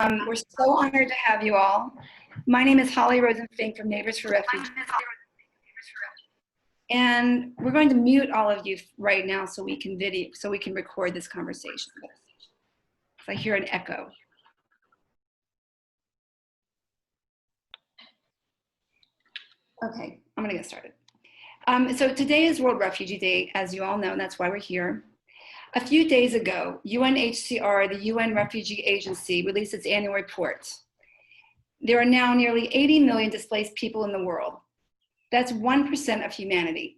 We're so honored to have you all. My name is Holly Rosenfink from Neighbors for Refugees. And we're going to mute all of you right now so we can record this conversation. I hear an echo. Okay, I'm gonna get started. So today is World Refugee Day, as you all know, and that's why we're here. A few days ago, UNHCR, the UN Refugee Agency, released its annual report. There are now nearly 80 million displaced people in the world. That's 1% of humanity.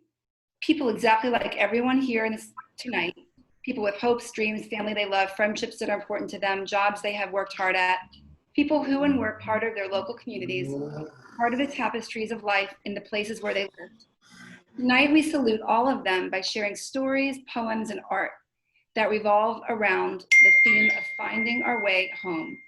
People exactly like everyone here tonight. People with hopes, dreams, family they love, friendships that are important to them, jobs they have worked hard at. People who and were part of their local communities, part of the tapestries of life in the places where they lived. Tonight we salute all of them by sharing stories, poems, and art that revolve around the theme of finding our way home.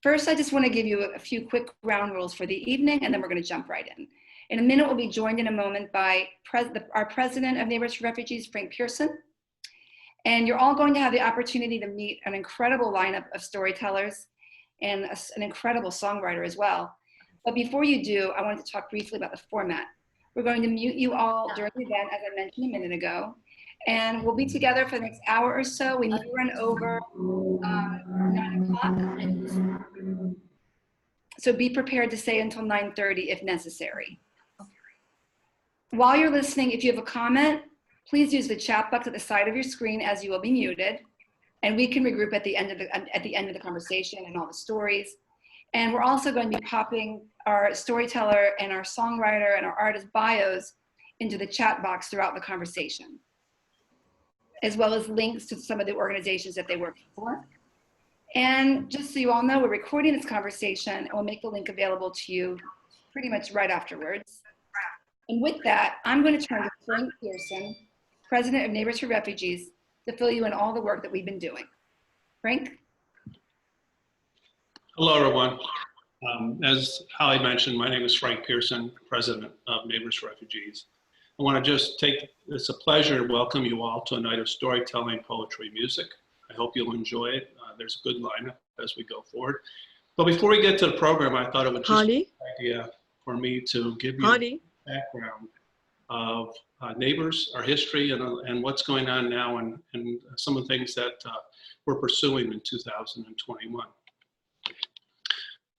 First, I just want to give you a few quick ground rules for the evening, and then we're going to jump right in. In a minute, we'll be joined in a moment by our president of Neighbors for Refugees, Frank Pearson. And you're all going to have the opportunity to meet an incredible lineup of storytellers and an incredible songwriter as well. But before you do, I wanted to talk briefly about the format. We're going to mute you all during the event, as I mentioned a minute ago. And we'll be together for the next hour or so. We may run over 9 o'clock. So be prepared to stay until 9:30 if necessary. While you're listening, if you have a comment, please use the chat box at the side of your screen as you will be muted. And we can regroup at the end of the conversation and all the stories. And we're also going to be popping our storyteller and our songwriter and our artist bios into the chat box throughout the conversation, as well as links to some of the organizations that they work for. And just so you all know, we're recording this conversation and we'll make the link available to you pretty much right afterwards. And with that, I'm going to turn to Frank Pearson, president of Neighbors for Refugees, to fill you in all the work that we've been doing. Frank? Hello, everyone. As Holly mentioned, my name is Frank Pearson, president of Neighbors for Refugees. I want to just it's a pleasure to welcome you all to a night of storytelling, poetry, music. I hope you'll enjoy it. There's a good lineup as we go forward. But before we get to the program, I thought it would just be an idea for me to give you a background of Neighbors, our history, and what's going on now, and some of the things that we're pursuing in 2021.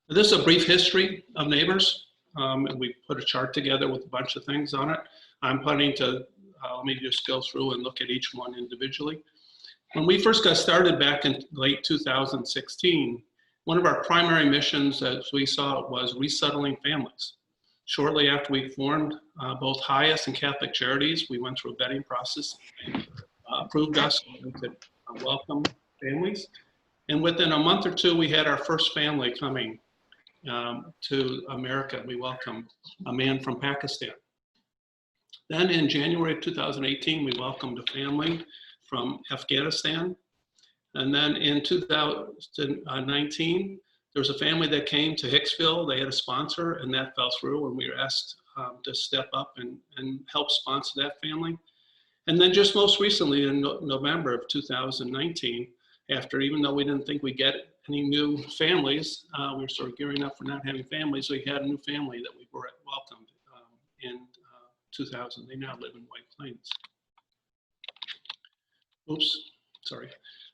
This is a brief history of Neighbors, and we put a chart together with a bunch of things on it. I'm planning to, let me just go through and look at each one individually. When we first got started back in late 2016, one of our primary missions, as we saw it, was resettling families. Shortly after we formed both Highest and Catholic Charities, we went through a vetting process, approved us so we could welcome families. And within a month or two, we had our first family coming to America. We welcomed a man from Pakistan. Then in January of 2018, we welcomed a family from Afghanistan. And then in 2019, there was a family that came to Hicksville. They had a sponsor, and that fell through, and we were asked to step up and help sponsor that family. And then just most recently in November of 2019, even though we didn't think we'd get any new families, we were sort of gearing up for not having families. We had a new family that we were welcomed in 2000. They now live in White Plains. Oops, sorry.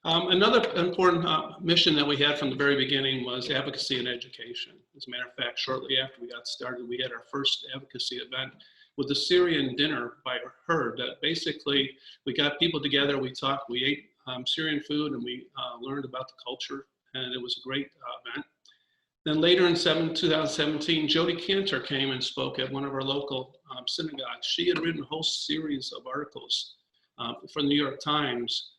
Another important mission that we had from the very beginning was advocacy and education. As a matter of fact, shortly after we got started, we had our first advocacy event with a Syrian dinner by her that basically we got people together, we talked, we ate Syrian food, and we learned about the culture, and it was a great event. Then later in 2017, Jody Cantor came and spoke at one of our local synagogues. She had written a whole series of articles for the New York Times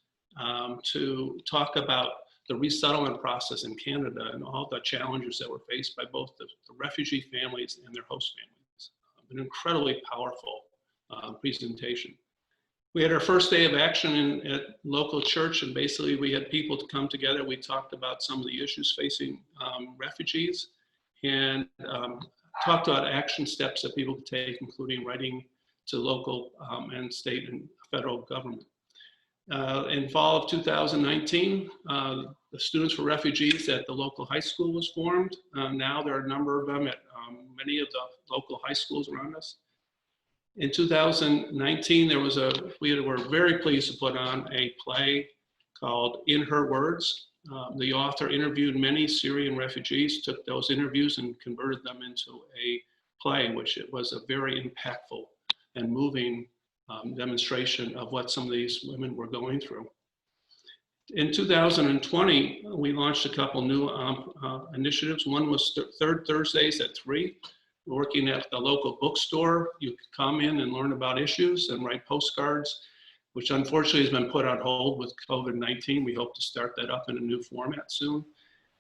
to talk about the resettlement process in Canada and all the challenges that were faced by both the refugee families and their host families. An incredibly powerful presentation. We had our first day of action at local church, and basically we had people to come together. We talked about some of the issues facing refugees and talked about action steps that people could take, including writing to local and state and federal government. In fall of 2019, the Students for Refugees at the local high school was formed. Now there are a number of them at many of the local high schools around us. In 2019, we were very pleased to put on a play called In Her Words. The author interviewed many Syrian refugees, took those interviews and converted them into a play, which it was a very impactful and moving demonstration of what some of these women were going through. In 2020, we launched a couple new initiatives. One was third Thursdays at 3. Working at the local bookstore, you could come in and learn about issues and write postcards, which unfortunately has been put on hold with COVID-19. We hope to start that up in a new format soon.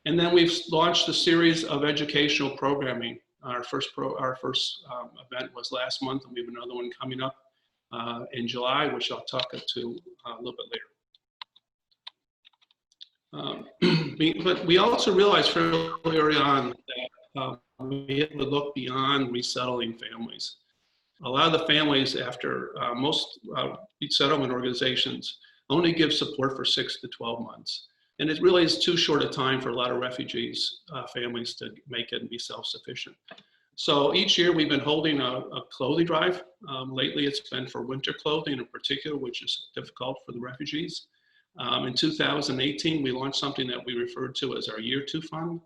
And then we've launched a series of educational programming. Our first event was last month, and we have another one coming up in July, which I'll talk to a little bit later. But we also realized fairly early on that we had to look beyond resettling families. A lot of the families, after most resettlement organizations, only give support for 6 to 12 months. And it really is too short a time for a lot of refugees, families to make it and be self-sufficient. So each year we've been holding a clothing drive. Lately it's been for winter clothing in particular, which is difficult for the refugees. In 2018, we launched something that we referred to as our Year 2 Fund.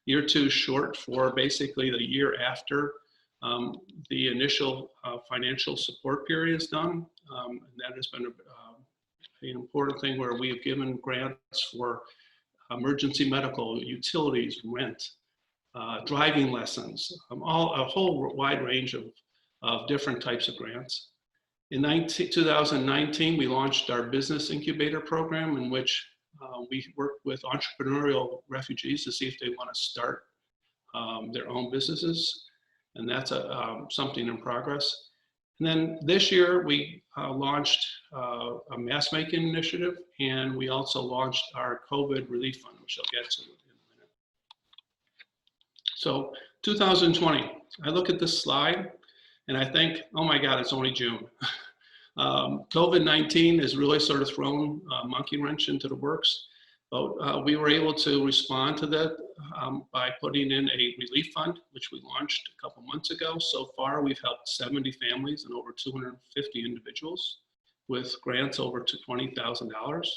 Year 2 is short for basically the year after the initial financial support period is done. And that has been an important thing where we have given grants for emergency medical, utilities, rent, driving lessons, a whole wide range of different types of grants. In 2019, we launched our Business Incubator program, in which we work with entrepreneurial refugees to see if they want to start their own businesses. And that's something in progress. And then this year we launched a mask making initiative, and we also launched our COVID relief fund, which I'll get to in a minute. So 2020, I look at this slide and I think, oh my God, it's only June. COVID-19 has really sort of thrown a monkey wrench into the works, but we were able to respond to that by putting in a relief fund, which we launched a couple months ago. So far, we've helped 70 families and over 250 individuals with grants over to $20,000.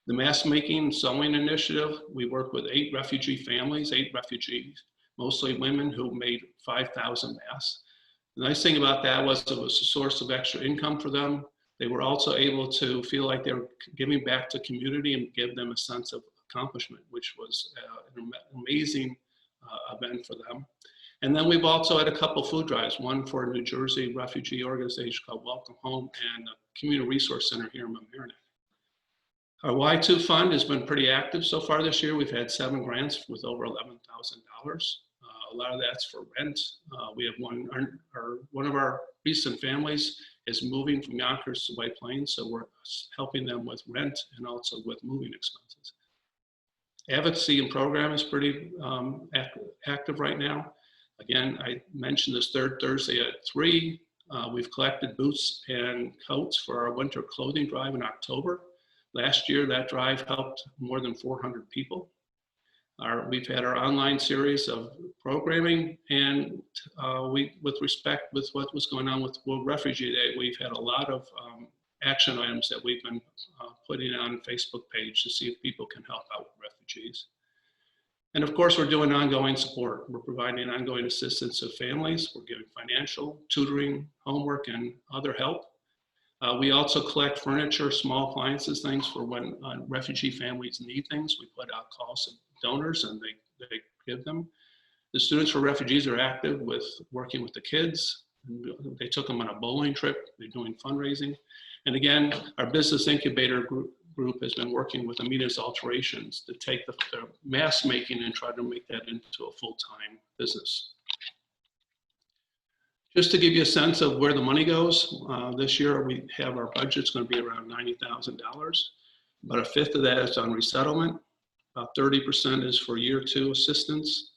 The mask making and sewing initiative, we work with 8 refugee families, 8 refugees, mostly women, who made 5,000 masks. The nice thing about that was it was a source of extra income for them. They were also able to feel like they were giving back to community and give them a sense of accomplishment, which was an amazing event for them. And then we've also had a couple food drives, one for a New Jersey refugee organization called Welcome Home, and a community resource center here in Mamaroneck. Our Y2 fund has been pretty active so far this year. We've had 7 grants with over $11,000. A lot of that's for rent. We have one of our recent families is moving from Yonkers to White Plains, so we're helping them with rent and also with moving expenses. Advocacy and program is pretty active right now. Again, I mentioned this third Thursday at 3. We've collected boots and coats for our winter clothing drive in October. Last year, that drive helped more than 400 people. We've had our online series of programming, and with respect with what was going on with World Refugee Day, we've had a lot of action items that we've been putting on a Facebook page to see if people can help out with refugees. And of course, we're doing ongoing support. We're providing ongoing assistance to families. We're giving financial, tutoring, homework, and other help. We also collect furniture, small appliances, things for when refugee families need things. We put out calls to donors and they give them. The Students for Refugees are active with working with the kids. They took them on a bowling trip. They're doing fundraising. And again, our Business Incubator group has been working with Amita's Alterations to take the mask making and try to make that into a full-time business. Just to give you a sense of where the money goes, this year we have our budget's going to be around $90,000. About a fifth of that is on resettlement. About 30% is for year 2 assistance.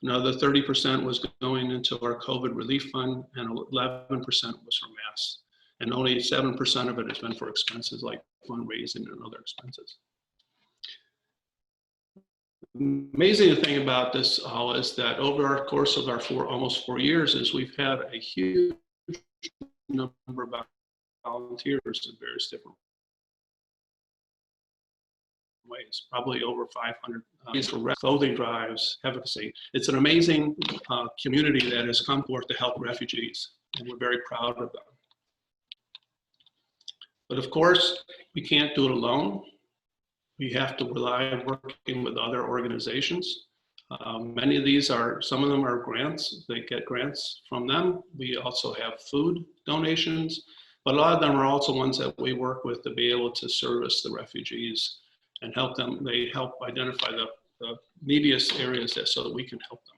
Another 30% was going into our COVID relief fund, and 11% was for masks. And only 7% of it has been for expenses like fundraising and other expenses. The amazing thing about this all is that over our course of our almost 4 years is we've had a huge number of volunteers in various different ways, probably over 500 for clothing drives, advocacy. It's an amazing community that has come forth to help refugees, and we're very proud of them. But of course, we can't do it alone. We have to rely on working with other organizations. Many of these some of them are grants. They get grants from them. We also have food donations, but a lot of them are also ones that we work with to be able to service the refugees and help them. They help identify the neediest areas so that we can help them.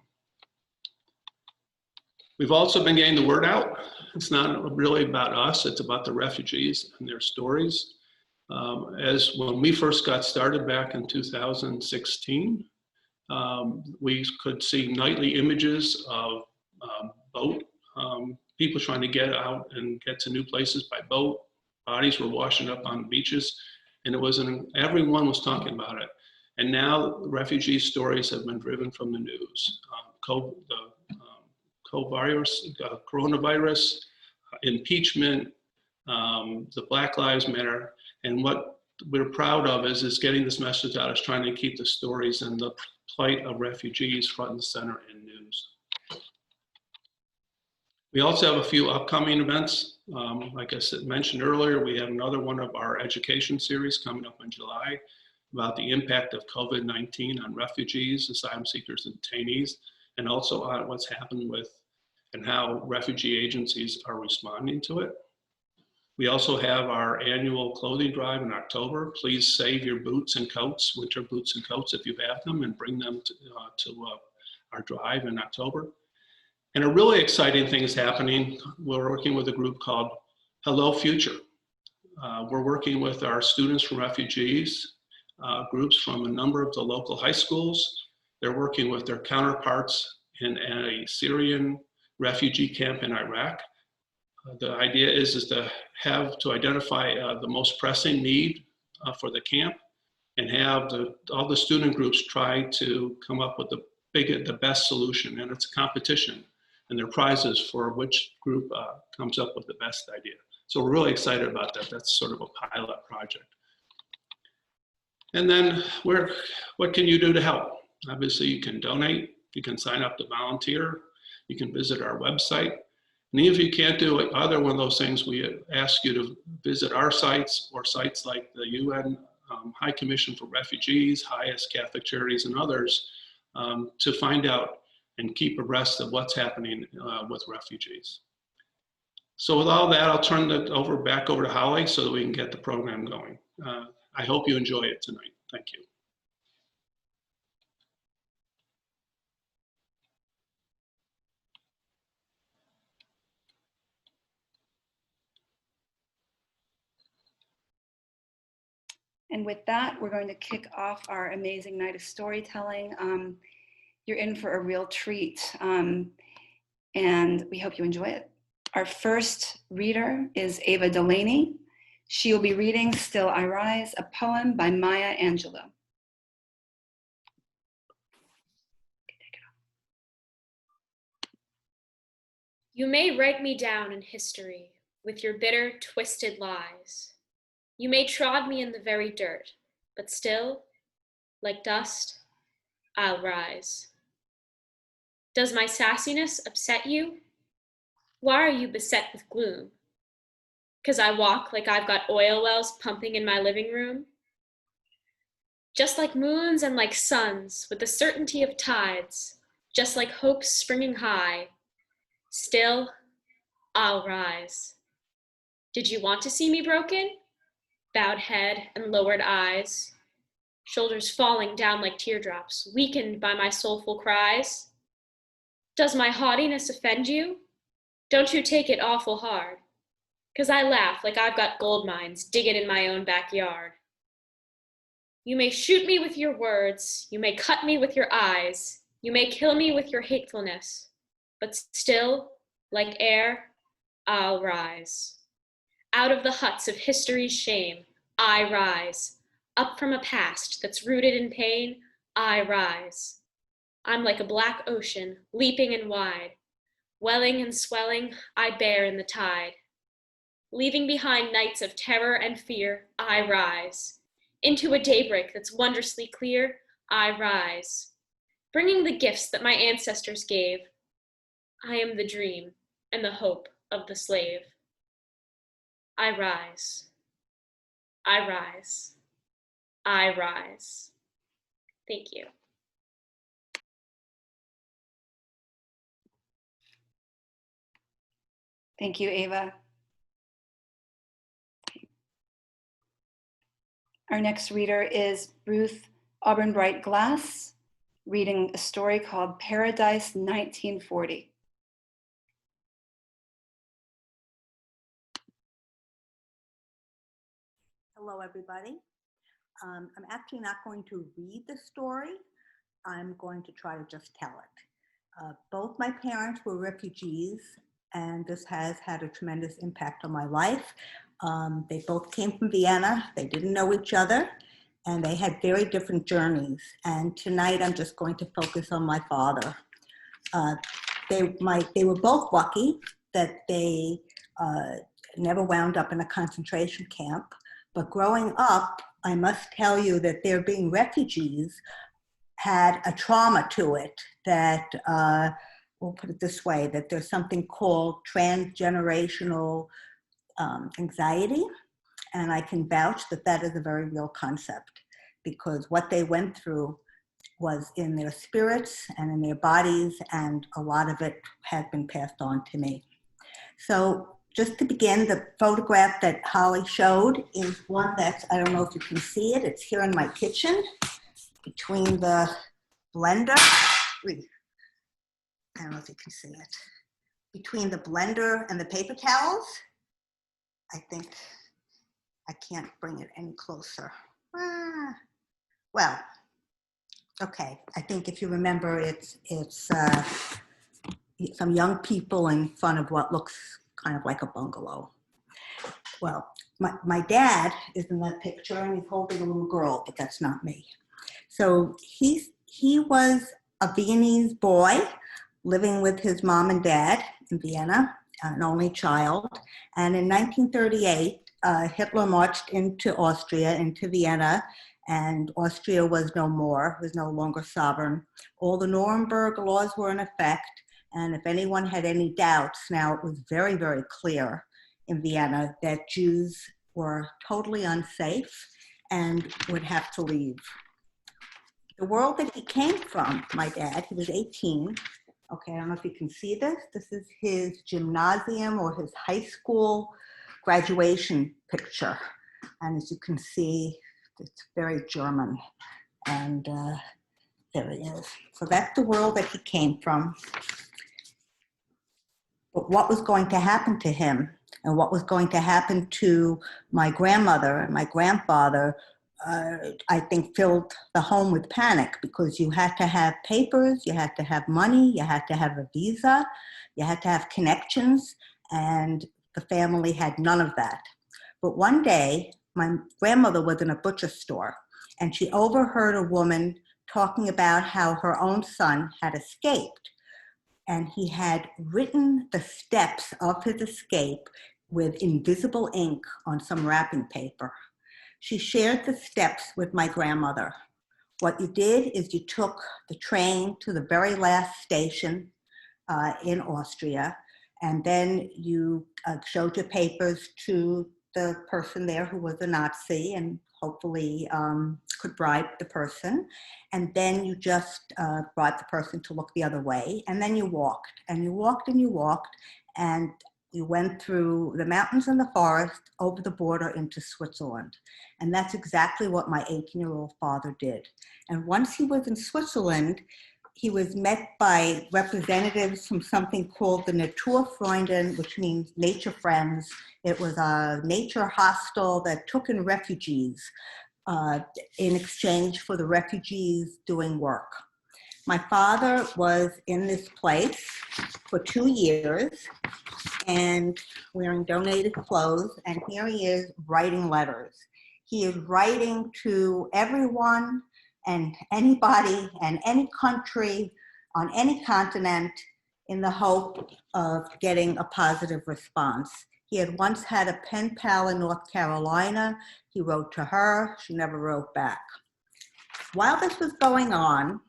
We've also been getting the word out. It's not really about us, it's about the refugees and their stories. As when we first got started back in 2016, we could see nightly images of people trying to get out and get to new places by boat. Bodies were washing up on beaches, and everyone was talking about it. And now refugee stories have been driven from the news. Coronavirus, impeachment, the Black Lives Matter, and what we're proud of is getting this message out, is trying to keep the stories and the plight of refugees front and center in news. We also have a few upcoming events. Like I mentioned earlier, we have another one of our education series coming up in July about the impact of COVID-19 on refugees, asylum seekers, and detainees, and also on what's happened with and how refugee agencies are responding to it. We also have our annual clothing drive in October. Please save your boots and coats, winter boots and coats if you have them, and bring them to our drive in October. And a really exciting thing is happening. We're working with a group called Hello Future. We're working with our students from refugees, groups from a number of the local high schools. They're working with their counterparts in a Syrian refugee camp in Iraq. The idea is to identify the most pressing need for the camp, and have all the student groups try to come up with the best solution. And it's a competition, and there are prizes for which group comes up with the best idea. So we're really excited about that. That's sort of a pilot project. And then what can you do to help? Obviously, you can donate, you can sign up to volunteer, you can visit our website. And even if you can't do either one of those things, we ask you to visit our sites or sites like the UN High Commission for Refugees, Highest Catholic Charities, and others to find out and keep abreast of what's happening with refugees. So with all that, I'll turn it back over to Holly so that we can get the program going. I hope you enjoy it tonight. Thank you. And with that, we're going to kick off our amazing night of storytelling. You're in for a real treat, and we hope you enjoy it. Our first reader is Ava Delaney. She will be reading Still I Rise, a poem by Maya Angelou. You may write me down in history with your bitter, twisted lies. You may trod me in the very dirt, but still, like dust, I'll rise. Does my sassiness upset you? Why are you beset with gloom? 'Cause I walk like I've got oil wells pumping in my living room? Just like moons and like suns, with the certainty of tides, just like hopes springing high, still, I'll rise. Did you want to see me broken? Bowed head and lowered eyes, shoulders falling down like teardrops, weakened by my soulful cries? Does my haughtiness offend you? Don't you take it awful hard, 'cause I laugh like I've got gold mines digging in my own backyard. You may shoot me with your words, you may cut me with your eyes, you may kill me with your hatefulness, but still, like air, I'll rise. Out of the huts of history's shame, I rise. Up from a past that's rooted in pain, I rise. I'm like a black ocean, leaping and wide. Welling and swelling, I bear in the tide. Leaving behind nights of terror and fear, I rise. Into a daybreak that's wondrously clear, I rise. Bringing the gifts that my ancestors gave. I am the dream and the hope of the slave. I rise. I rise. I rise. Thank you. Thank you, Ava. Our next reader is Ruth Auburn Bright Glass, reading a story called Paradise 1940. Hello, everybody. I'm actually not going to read the story. I'm going to try to just tell it. Both my parents were refugees, and this has had a tremendous impact on my life. They both came from Vienna. They didn't know each other, and they had very different journeys. And tonight, I'm just going to focus on my father. They were both lucky that they never wound up in a concentration camp. But growing up, I must tell you that their being refugees had a trauma to it that, we'll put it this way, that there's something called transgenerational anxiety. And I can vouch that that is a very real concept, because what they went through was in their spirits and in their bodies, and a lot of it had been passed on to me. So just to begin, the photograph that Holly showed is one that's, I don't know if you can see it, it's here in my kitchen between the blender. I don't know if you can see it. Between the blender and the paper towels. I think I can't bring it any closer. Well, okay, I think if you remember, it's some young people in front of what looks kind of like a bungalow. Well, my dad is in that picture, and he's holding a little girl, but that's not me. So he was a Viennese boy living with his mom and dad in Vienna, an only child. And in 1938, Hitler marched into Austria, into Vienna, and Austria was no more, was no longer sovereign. All the Nuremberg laws were in effect. And if anyone had any doubts, now it was very, very clear in Vienna that Jews were totally unsafe and would have to leave. The world that he came from, my dad, he was 18. Okay, I don't know if you can see this. This is his gymnasium or his high school graduation picture. And as you can see, it's very German. And there he is. So that's the world that he came from. But what was going to happen to him and what was going to happen to my grandmother and my grandfather, I think filled the home with panic, because you had to have papers, you had to have money, you had to have a visa, you had to have connections, and the family had none of that. But one day, my grandmother was in a butcher store, and she overheard a woman talking about how her own son had escaped. And he had written the steps of his escape with invisible ink on some wrapping paper. She shared the steps with my grandmother. What you did is you took the train to the very last station in Austria, and then you showed your papers to the person there who was a Nazi and hopefully could bribe the person. And then you just brought the person to look the other way. And then you walked and you walked and you walked, and you went through the mountains and the forest over the border into Switzerland. And that's exactly what my 18-year-old father did. And once he was in Switzerland, he was met by representatives from something called the Naturfreunden, which means nature friends. It was a nature hostel that took in refugees in exchange for the refugees doing work. My father was in this place for 2 years and wearing donated clothes, and here he is writing letters. He is writing to everyone and anybody and any country on any continent in the hope of getting a positive response. He had once had a pen pal in North Carolina. He wrote to her. She never wrote back. While this was going on,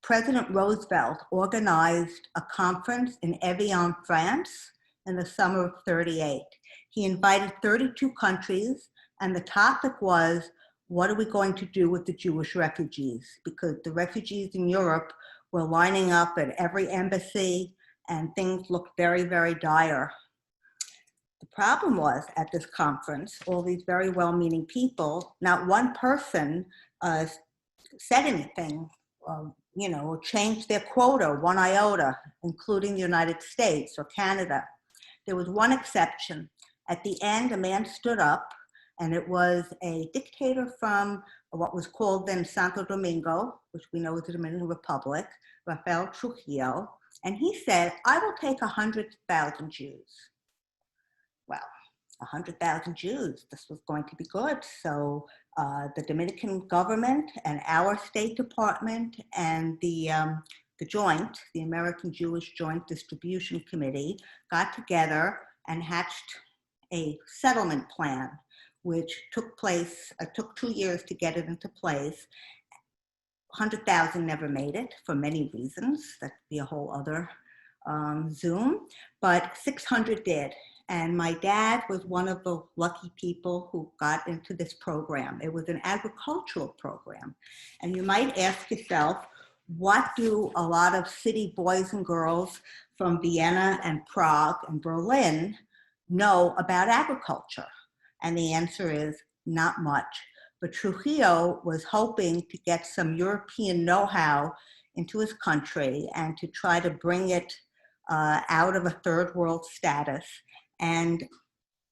President Roosevelt organized a conference in Evian, France in the summer of '38. He invited 32 countries, and the topic was, what are we going to do with the Jewish refugees? Because the refugees in Europe were lining up at every embassy, and things looked very, very dire. The problem was, at this conference, all these very well-meaning people, not one person said anything, or changed their quota one iota, including the United States or Canada. There was one exception. At the end, a man stood up, and it was a dictator from what was called then Santo Domingo, which we know is the Dominican Republic, Rafael Trujillo, and he said, I will take 100,000 Jews. Well, 100,000 Jews, this was going to be good. So the Dominican government and our State Department and the Joint, the American Jewish Joint Distribution Committee, got together and hatched a settlement plan, which took 2 years to get it into place. 100,000 never made it for many reasons. That'd be a whole other Zoom, but 600 did. And my dad was one of the lucky people who got into this program. It was an agricultural program. And you might ask yourself, what do a lot of city boys and girls from Vienna and Prague and Berlin know about agriculture? And the answer is not much. But Trujillo was hoping to get some European know-how into his country and to try to bring it out of a third world status. And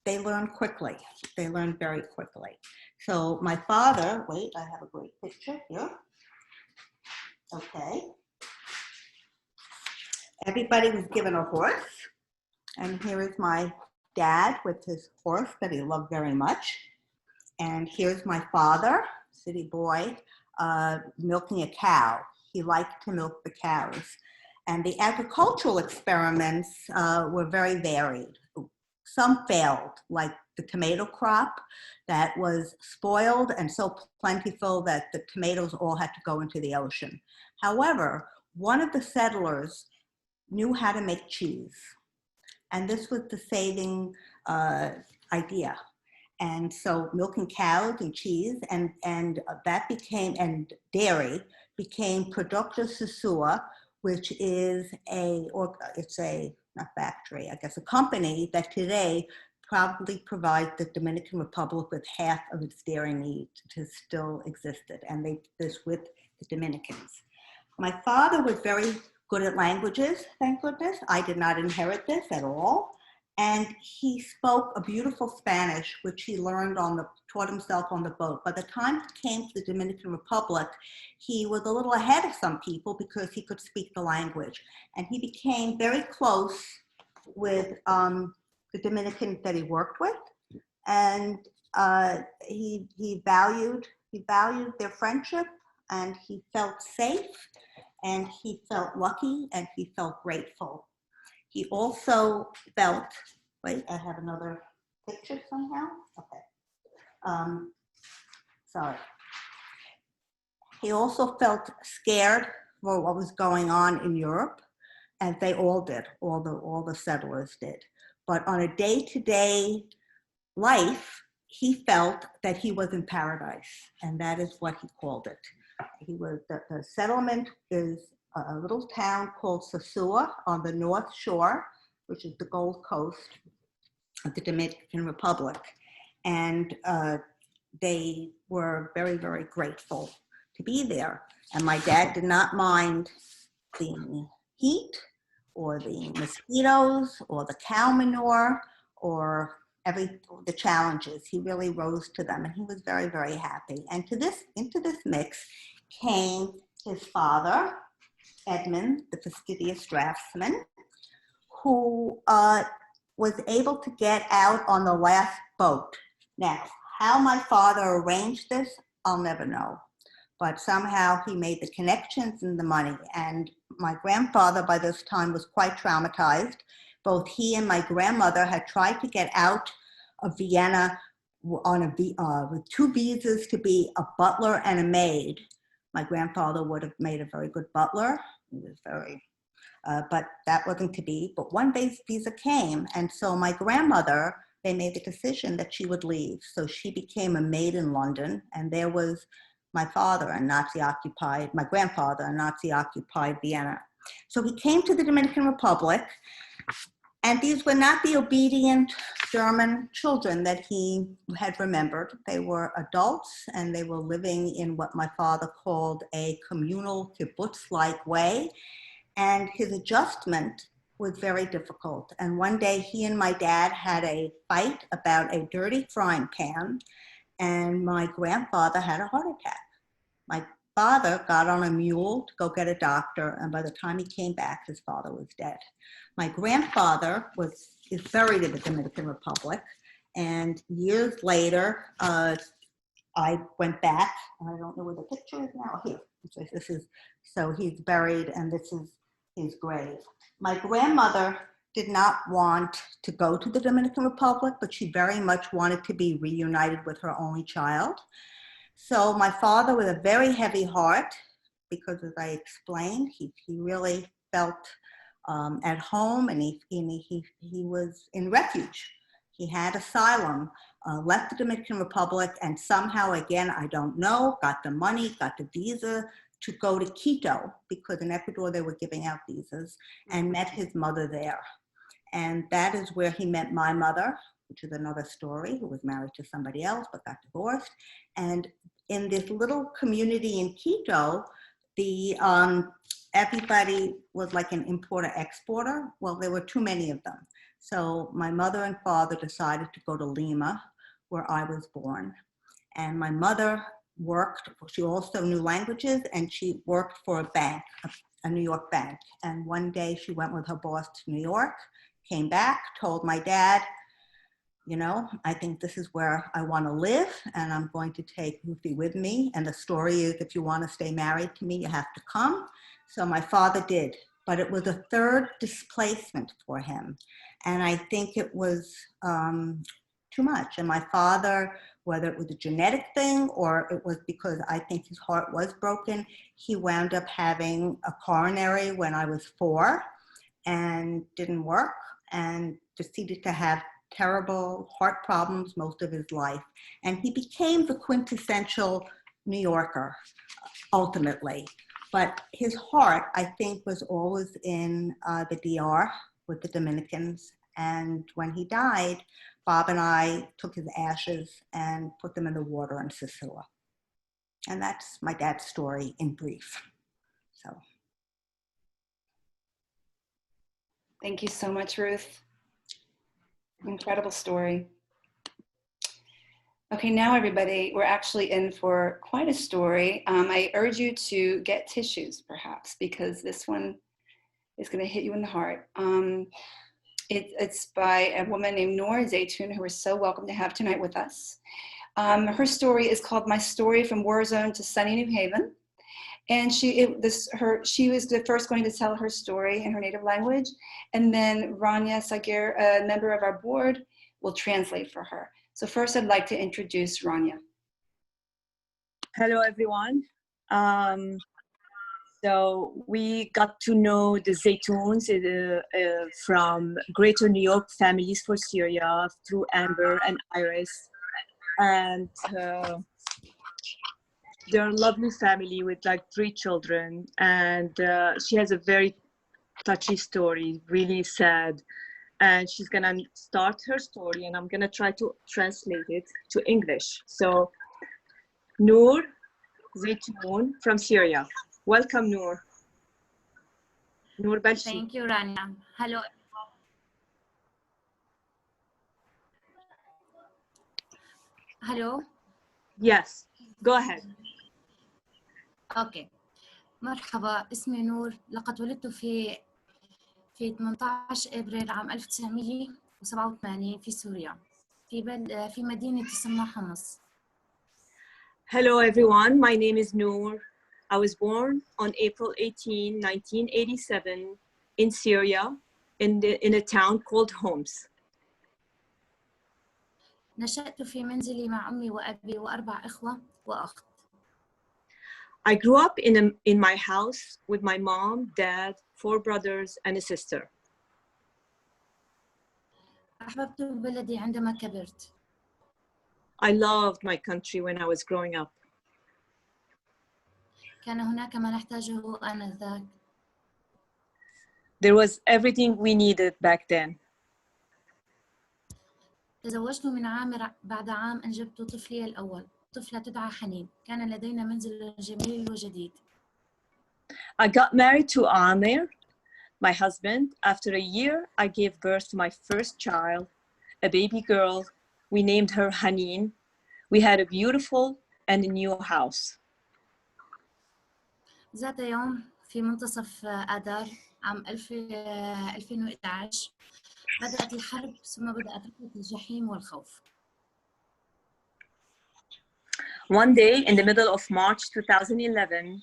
they learned quickly. They learned very quickly. So my father, wait, I have a great picture here. Okay. Everybody was given a horse. And here is my dad with his horse that he loved very much. And here's my father, city boy, milking a cow. He liked to milk the cows. And the agricultural experiments were very varied. Some failed, like the tomato crop that was spoiled and so plentiful that the tomatoes all had to go into the ocean. However, one of the settlers knew how to make cheese. And this was the saving idea. And so milking cows and cheese and that became, and dairy became Producto Sosua, which is not factory, I guess, a company that today probably provides the Dominican Republic with half of its dairy needs. It has still existed, and they did this with the Dominicans. My father was very good at languages, thank goodness. I did not inherit this at all. And he spoke a beautiful Spanish, which he learned taught himself on the boat. By the time he came to the Dominican Republic, he was a little ahead of some people because he could speak the language. And he became very close with the Dominicans that he worked with. And he valued their friendship, and he felt safe, and he felt lucky, and he felt grateful. He also felt, wait, I have another picture somehow. Okay. Sorry. He also felt scared for what was going on in Europe, and they all did, all the settlers did. But on a day-to-day life, he felt that he was in paradise, and that is what he called it. The settlement is a little town called Sosua on the North Shore, which is the Gold Coast of the Dominican Republic. And they were very, very grateful to be there. And my dad did not mind the heat or the mosquitoes or the cow manure or the challenges. He really rose to them, and he was very, very happy. And into this mix came his father, Edmund, the fastidious draftsman, who was able to get out on the last boat Now, how my father arranged this, I'll never know. But somehow he made the connections and the money. And my grandfather by this time was quite traumatized. Both he and my grandmother had tried to get out of Vienna on with 2 visas to be a butler and a maid. My grandfather would have made a very good butler. He was very, but that wasn't to be. But one visa came, and so my grandmother, they made the decision that she would leave. So she became a maid in London, and there was my father in Nazi-occupied, my grandfather in Nazi-occupied Vienna. So he came to the Dominican Republic, and these were not the obedient German children that he had remembered. They were adults, and they were living in what my father called a communal kibbutz-like way, and his adjustment was very difficult. And one day he and my dad had a fight about a dirty frying pan, and my grandfather had a heart attack. My father got on a mule to go get a doctor, and by the time he came back, his father was dead. My grandfather is buried in the Dominican Republic, and years later, I went back. I don't know where the picture is now. Here, so he's buried, and this is his grave. My grandmother did not want to go to the Dominican Republic, but she very much wanted to be reunited with her only child. So my father, with a very heavy heart, because as I explained, he really felt at home, and he was in refuge. He had asylum, left the Dominican Republic, and somehow, again, I don't know, got the money, got the visa to go to Quito, because in Ecuador they were giving out visas, and met his mother there. And that is where he met my mother, which is another story, who was married to somebody else but got divorced. And in this little community in Quito, everybody was like an importer-exporter. Well, there were too many of them. So my mother and father decided to go to Lima, where I was born. And my mother worked, she also knew languages, and she worked for a bank, a New York bank. And one day she went with her boss to New York, came back, told my dad, you know, I think this is where I want to live, and I'm going to take Ruthie with me. And the story is, if you want to stay married to me, you have to come. So my father did, but it was a third displacement for him. And I think it was too much. And my father, whether it was a genetic thing or it was because I think his heart was broken, he wound up having a coronary when I was 4 and didn't work, and proceeded to have terrible heart problems most of his life. And he became the quintessential New Yorker, ultimately. But his heart, I think, was always in the DR with the Dominicans. And when he died, Bob and I took his ashes and put them in the water in Sicily. And that's my dad's story in brief. So. Thank you so much, Ruth. Incredible story. Okay, now everybody, we're actually in for quite a story. I urge you to get tissues, perhaps, because this one is going to hit you in the heart. It's by a woman named Noor Zaytoun, who we're so welcome to have tonight with us. Her story is called My Story from Warzone to Sunny New Haven. And she was the first going to tell her story in her native language. And then Rania Sagir, a member of our board, will translate for her. So first I'd like to introduce Rania. Hello, everyone. So we got to know the Zaytouns from Greater New York Families for Syria through Amber and Iris. And they're a lovely family with like 3 children. And she has a very touchy story, really sad. And she's gonna start her story, and I'm gonna try to translate it to English. So, Noor Zaytoun from Syria. Welcome, Noor. Noor Balshi. Thank you, Rania. Hello. Hello. Yes, go ahead. اوكي. مرحبا، اسمي نور. لقد ولدت في 18 ابريل عام 1987 في سوريا. في مدينة تسمى حمص. Hello everyone, my name is Noor. I was born on April 18, 1987 in Syria in a town called Homs. نشأت في منزلي مع أمي وأبي وأربع إخوة وأخت. I grew up in my house with my mom, dad, 4 brothers and a sister. أحببت بلدي عندما كبرت. I loved my country when I was growing up. كان هناك ما نحتاجه آنذاك. There was everything we needed back then. تزوجت من عامر بعد عام أنجبت طفلي الأول، طفلة تدعى حنين. كان لدينا منزل جميل وجديد. I got married to Amir, my husband. After a year, I gave birth to my first child, a baby girl. We named her Hanin. We had a beautiful and a new house. ذات يوم في منتصف آذار عام 2011 بدأت الحرب ثم بدأت رحلة الجحيم والخوف. One day in the middle of March 2011,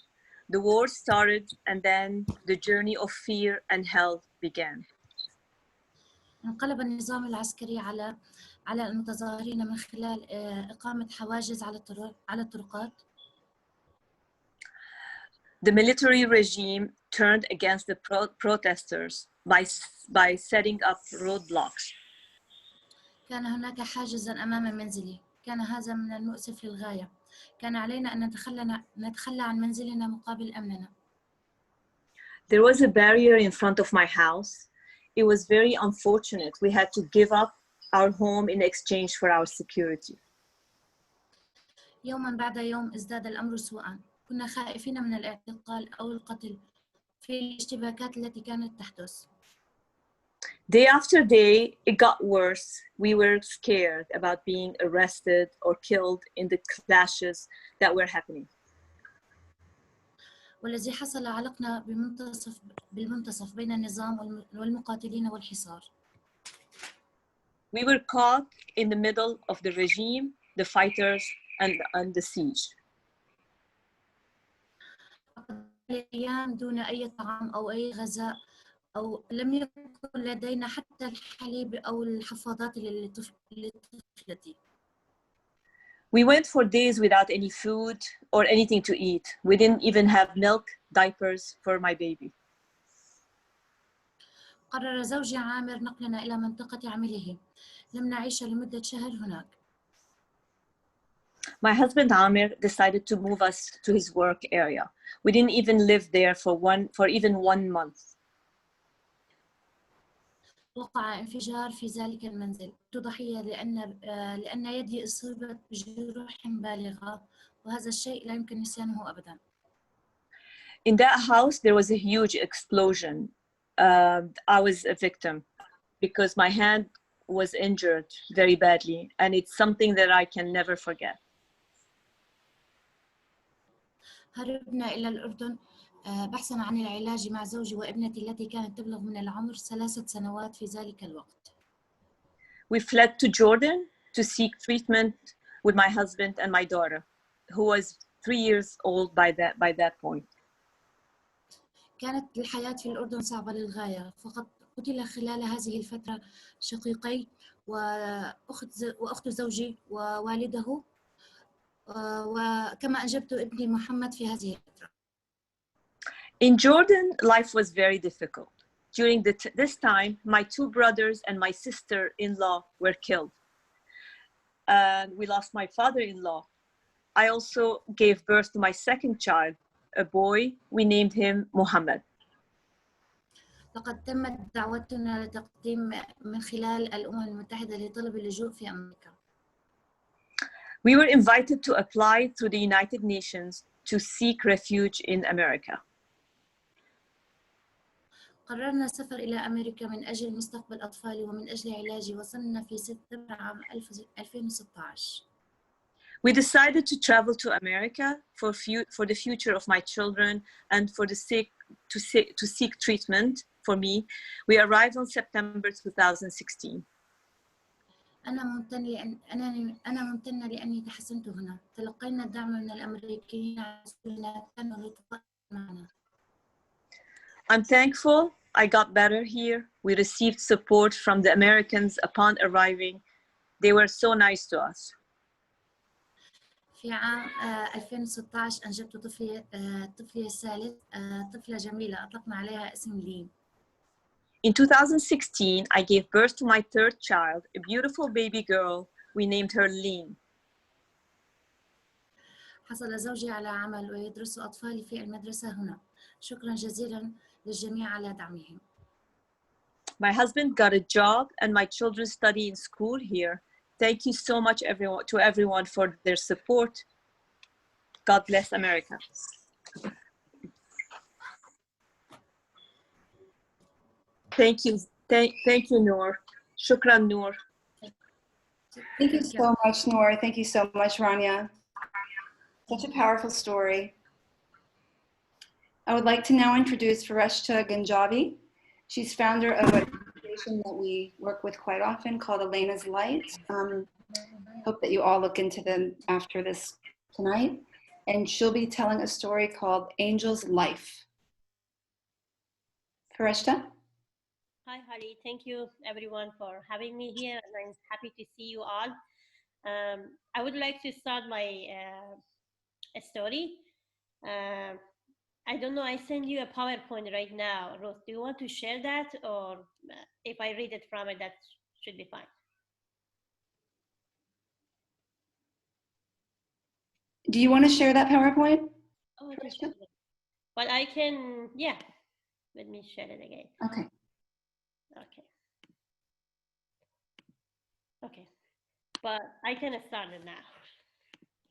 the war started and then the journey of fear and hell began. انقلب النظام العسكري على المتظاهرين من خلال إقامة حواجز على الطرقات. The military regime turned against the protesters by setting up roadblocks. كان هناك حاجزاً أمام منزلي. كان هذا من المؤسف للغاية. كان علينا أن نتخلى عن منزلنا مقابل أمننا. There was a barrier in front of my house. It was very unfortunate. We had to give up our home in exchange for our security. يوماً بعد يوم ازداد الأمر سوءاً. كنا خائفين من الاعتقال أو القتل في الاشتباكات التي كانت تحدث. Day after day, it got worse. We were scared about being arrested or killed in the clashes that were happening. والذي حصل علقنا بالمنتصف بين النظام والمقاتلين والحصار. We were caught in the middle of the regime, the fighters, and the siege. أيام دون أي طعام أو أي غذاء أو لم يكن لدينا حتى الحليب أو الحفاضات لطفلتي. We went for days without any food or anything to eat. We didn't even have milk, diapers for my baby. قرر زوجي عامر نقلنا إلى منطقة عمله. لم نعيش لمدة شهر هناك. My husband Amir decided to move us to his work area. We didn't even live there for even 1 month. وقع انفجار في ذلك المنزل. كنت ضحية لأن يدي أصيبت بجروح بالغة وهذا الشيء لا يمكن نسيانه أبدا. In that house, there was a huge explosion. I was a victim because my hand was injured very badly, and it's something that I can never forget. هربنا إلى الأردن بحثاً عن العلاج مع زوجي وابنتي التي كانت تبلغ من العمر 3 سنوات في ذلك الوقت. We fled to Jordan to seek treatment with my husband and my daughter, who was 3 years old by that point. كانت الحياة في الأردن صعبة للغاية. فقد قتل خلال هذه الفترة شقيقي وأخت زوجي ووالده وكما أنجبت ابني محمد في هذه الفترة. In Jordan, life was very difficult. During this time, my 2 brothers and my sister-in-law were killed. And we lost my father-in-law. I also gave birth to my second child, a boy. We named him Muhammad. لقد تمت دعوتنا لتقديم من خلال الأمم المتحدة لطلب اللجوء في أمريكا. We were invited to apply through the United Nations to seek refuge in America. قررنا السفر إلى أمريكا من أجل مستقبل أطفالي ومن أجل علاجي. وصلنا في سبتمبر عام 2016. We decided to travel to America for the future of my children and for the to seek treatment for me. We arrived on September 2016. أنا ممتنة لأني تحسنت هنا. تلقينا الدعم من الأمريكيين على سبيلنا كانوا لطفاء معنا. I'm thankful I got better here. We received support from the Americans upon arriving. They were so nice to us. في عام 2016 أنجبت طفلي الثالث، طفلة جميلة أطلقنا عليها اسم لين. In 2016, I gave birth to my third child, a beautiful baby girl. We named her Lean. حصل زوجي على عمل ويدرس أطفالي في المدرسة هنا. شكرا جزيلا للجميع على دعمهم. My husband got a job and my children study in school here. Thank you so much to everyone for their support. God bless America. Thank you. Thank you, Noor. Shukran, Noor. Thank you so much, Noor. Thank you so much, Rania. Such a powerful story. I would like to now introduce Fareshta Ganjabi. She's founder of an organization that we work with quite often called Elena's Light. Hope that you all look into them after this tonight. And she'll be telling a story called Angel's Life. Fareshta? Hi, Holly. Thank you, everyone, for having me here, and I'm happy to see you all. I would like to start my story. I don't know, I send you a PowerPoint right now. Ruth, do you want to share that, or if I read it from it, that should be fine? Do you want to share that PowerPoint? Oh, it is. But I can, yeah. Let me share it again. Okay. Okay. Okay. But I can start it now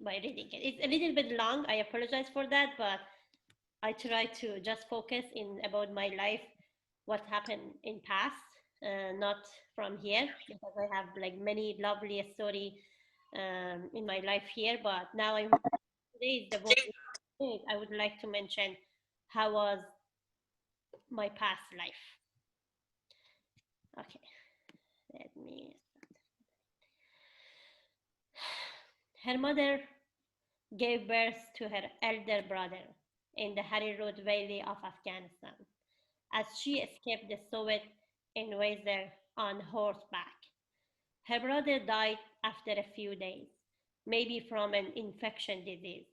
by reading it. It's a little bit long. I apologize for that, but I try to just focus in about my life, what happened in past, not from here, because I have like many lovely story in my life here. But now today is the one I would like to mention how was my past life. Okay, let me. Her mother gave birth to her elder brother in the Harirud Valley of Afghanistan as she escaped the Soviet invasion on horseback. Her brother died after a few days, maybe from an infection disease,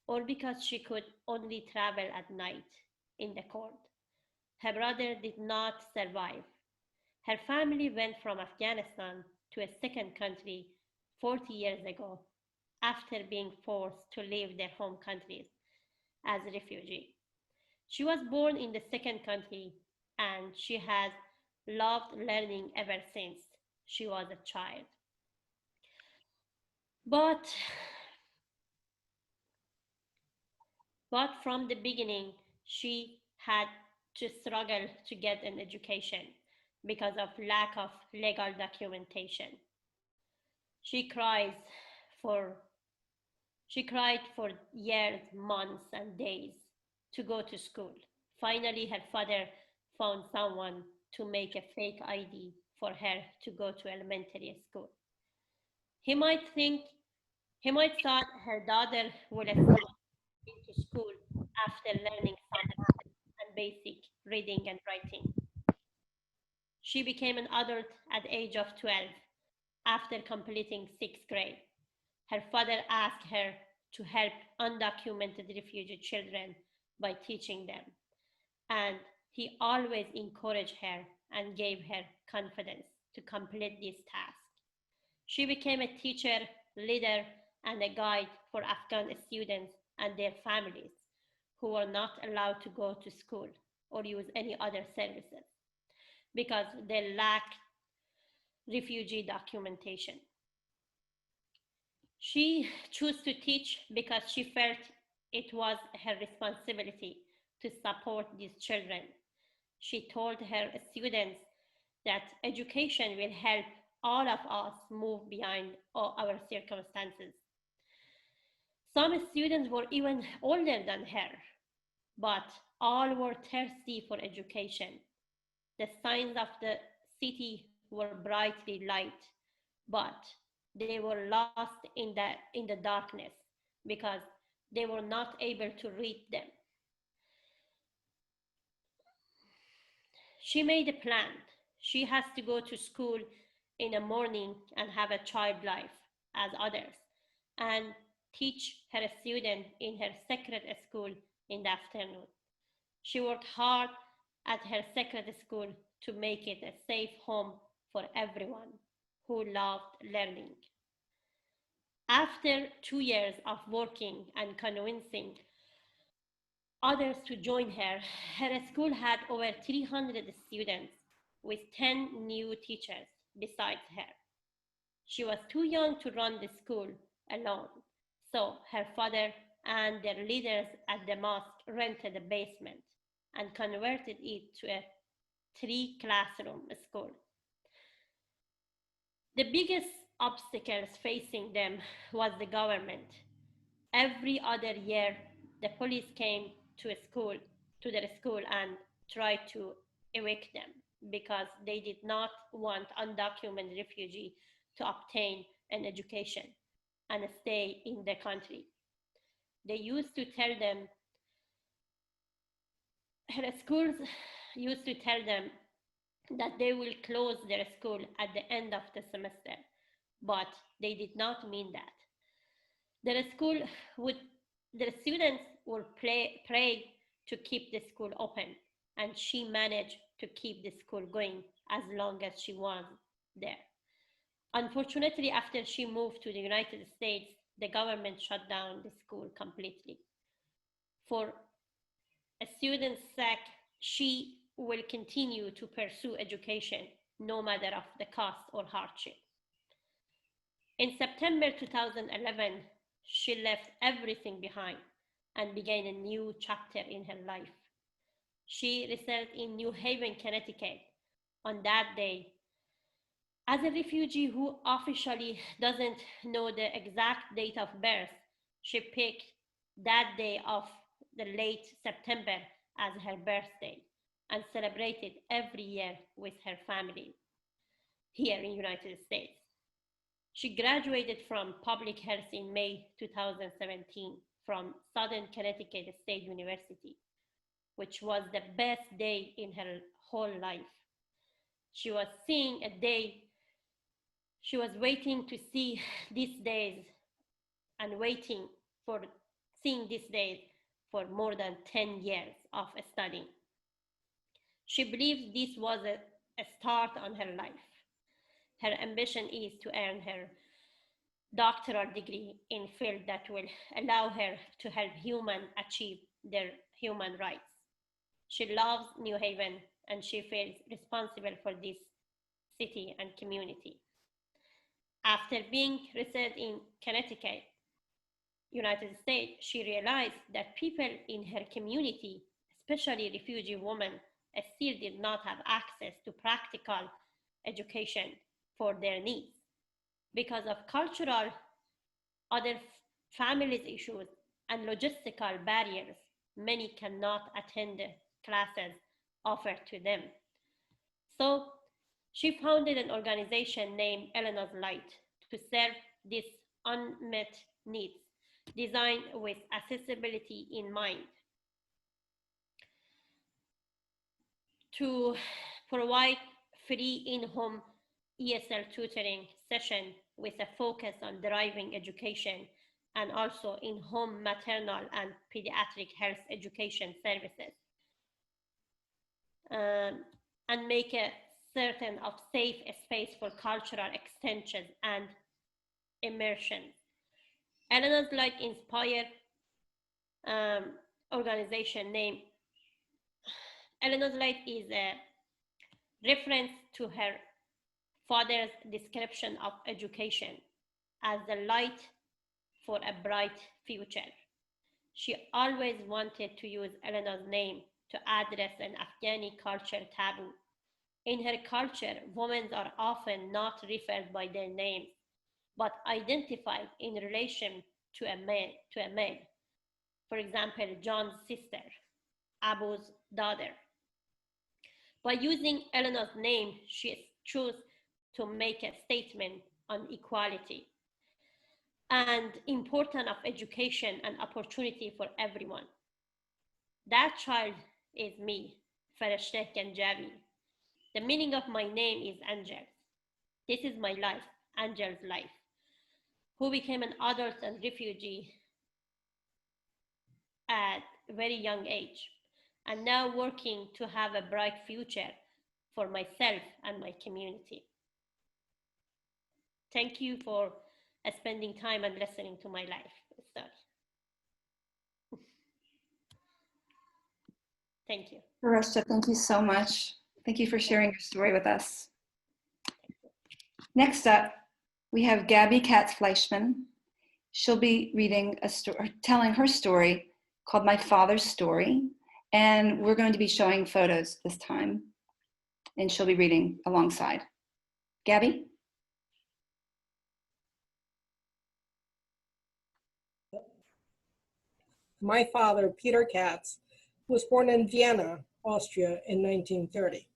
or because she could only travel at night in the cold. Her brother did not survive. Her family went from Afghanistan to a second country 40 years ago after being forced to leave their home countries as a refugee. She was born in the second country and she has loved learning ever since she was a child. But from the beginning, she had to struggle to get an education because of lack of legal documentation. She cried for years, months, and days to go to school. Finally, her father found someone to make a fake ID for her to go to elementary school. He might thought her daughter would have gone into school after learning some and basic reading and writing. She became an adult at the age of 12 after completing 6th grade. Her father asked her to help undocumented refugee children by teaching them. And he always encouraged her and gave her confidence to complete this task. She became a teacher, leader, and a guide for Afghan students and their families who were not allowed to go to school or use any other services because they lacked refugee documentation. She chose to teach because she felt it was her responsibility to support these children. She told her students that education will help all of us move beyond our circumstances. Some students were even older than her, but all were thirsty for education. The signs of the city were brightly lit, but they were lost in the darkness because they were not able to read them. She made a plan. She has to go to school in the morning and have a child life as others, and teach her student in her secret school in the afternoon. She worked hard at her secret school to make it a safe home for everyone who loved learning. After 2 years of working and convincing others to join her, her school had over 300 students with 10 new teachers besides her. She was too young to run the school alone, so her father and their leaders at the mosque rented a basement and converted it to a 3-classroom school. The biggest obstacles facing them was the government. Every other year, the police came to their school and tried to evict them because they did not want undocumented refugees to obtain an education and stay in the country. They used to tell them, her schools used to tell them that they will close their school at the end of the semester, but they did not mean that. Their students would pray to keep the school open, and she managed to keep the school going as long as she was there. Unfortunately, after she moved to the United States, the government shut down the school completely. For a student's sake, she will continue to pursue education no matter of the cost or hardship. In September 2011, she left everything behind and began a new chapter in her life. She resettled in New Haven, Connecticut on that day. As a refugee who officially doesn't know the exact date of birth, she picked that day of the late September as her birthday and celebrated every year with her family here in the United States. She graduated from public health in May 2017 from Southern Connecticut State University, which was the best day in her whole life. She was waiting to see these days and waiting for seeing these days for more than 10 years of studying. She believes this was a start on her life. Her ambition is to earn her doctoral degree in field that will allow her to help humans achieve their human rights. She loves New Haven and she feels responsible for this city and community. After being resettled in Connecticut, United States, she realized that people in her community, especially refugee women, still did not have access to practical education for their needs. Because of cultural, other families issues, and logistical barriers, many cannot attend the classes offered to them. So she founded an organization named Eleanor's Light to serve these unmet needs, designed with accessibility in mind, to provide free in-home ESL tutoring session with a focus on driving education and also in-home maternal and pediatric health education services, and make a certain of safe space for cultural extension and immersion. Eleanor's Light inspired organization named Eleanor's Light is a reference to her father's description of education as the light for a bright future. She always wanted to use Eleanor's name to address an Afghani culture taboo. In her culture, women are often not referred by their names, but identified in relation to a male. For example, John's sister, Abu's daughter. By using Eleanor's name, she chose to make a statement on equality and importance of education and opportunity for everyone. That child is me, Fleischman and Gabby. The meaning of my name is Angel. This is my life, Angel's life, who became an adult and refugee at a very young age, and now working to have a bright future for myself and my community. Thank you for spending time and listening to my life story. Thank you. Arashta, thank you so much. Thank you for sharing your story with us. Next up, we have Gabby Katz-Fleischman. She'll be reading a story, telling her story called My Father's Story. And we're going to be showing photos this time. And she'll be reading alongside. Gabby? My father, Peter Katz, was born in Vienna, Austria in 1930.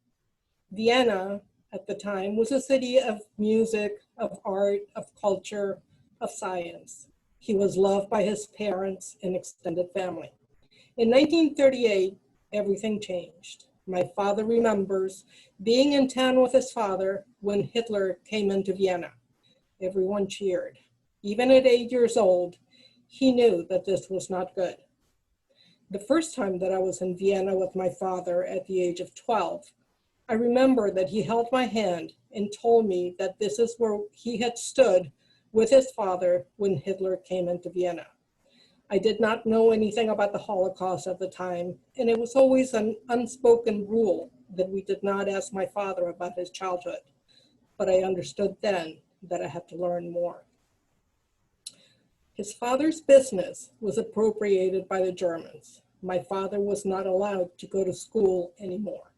Vienna, at the time, was a city of music, of art, of culture, of science. He was loved by his parents and extended family. In 1938, everything changed. My father remembers being in town with his father when Hitler came into Vienna. Everyone cheered. Even at 8 years old, he knew that this was not good. The first time that I was in Vienna with my father at the age of 12, I remember that he held my hand and told me that this is where he had stood with his father when Hitler came into Vienna. I did not know anything about the Holocaust at the time, and it was always an unspoken rule that we did not ask my father about his childhood. But I understood then that I had to learn more. His father's business was appropriated by the Germans. My father was not allowed to go to school anymore.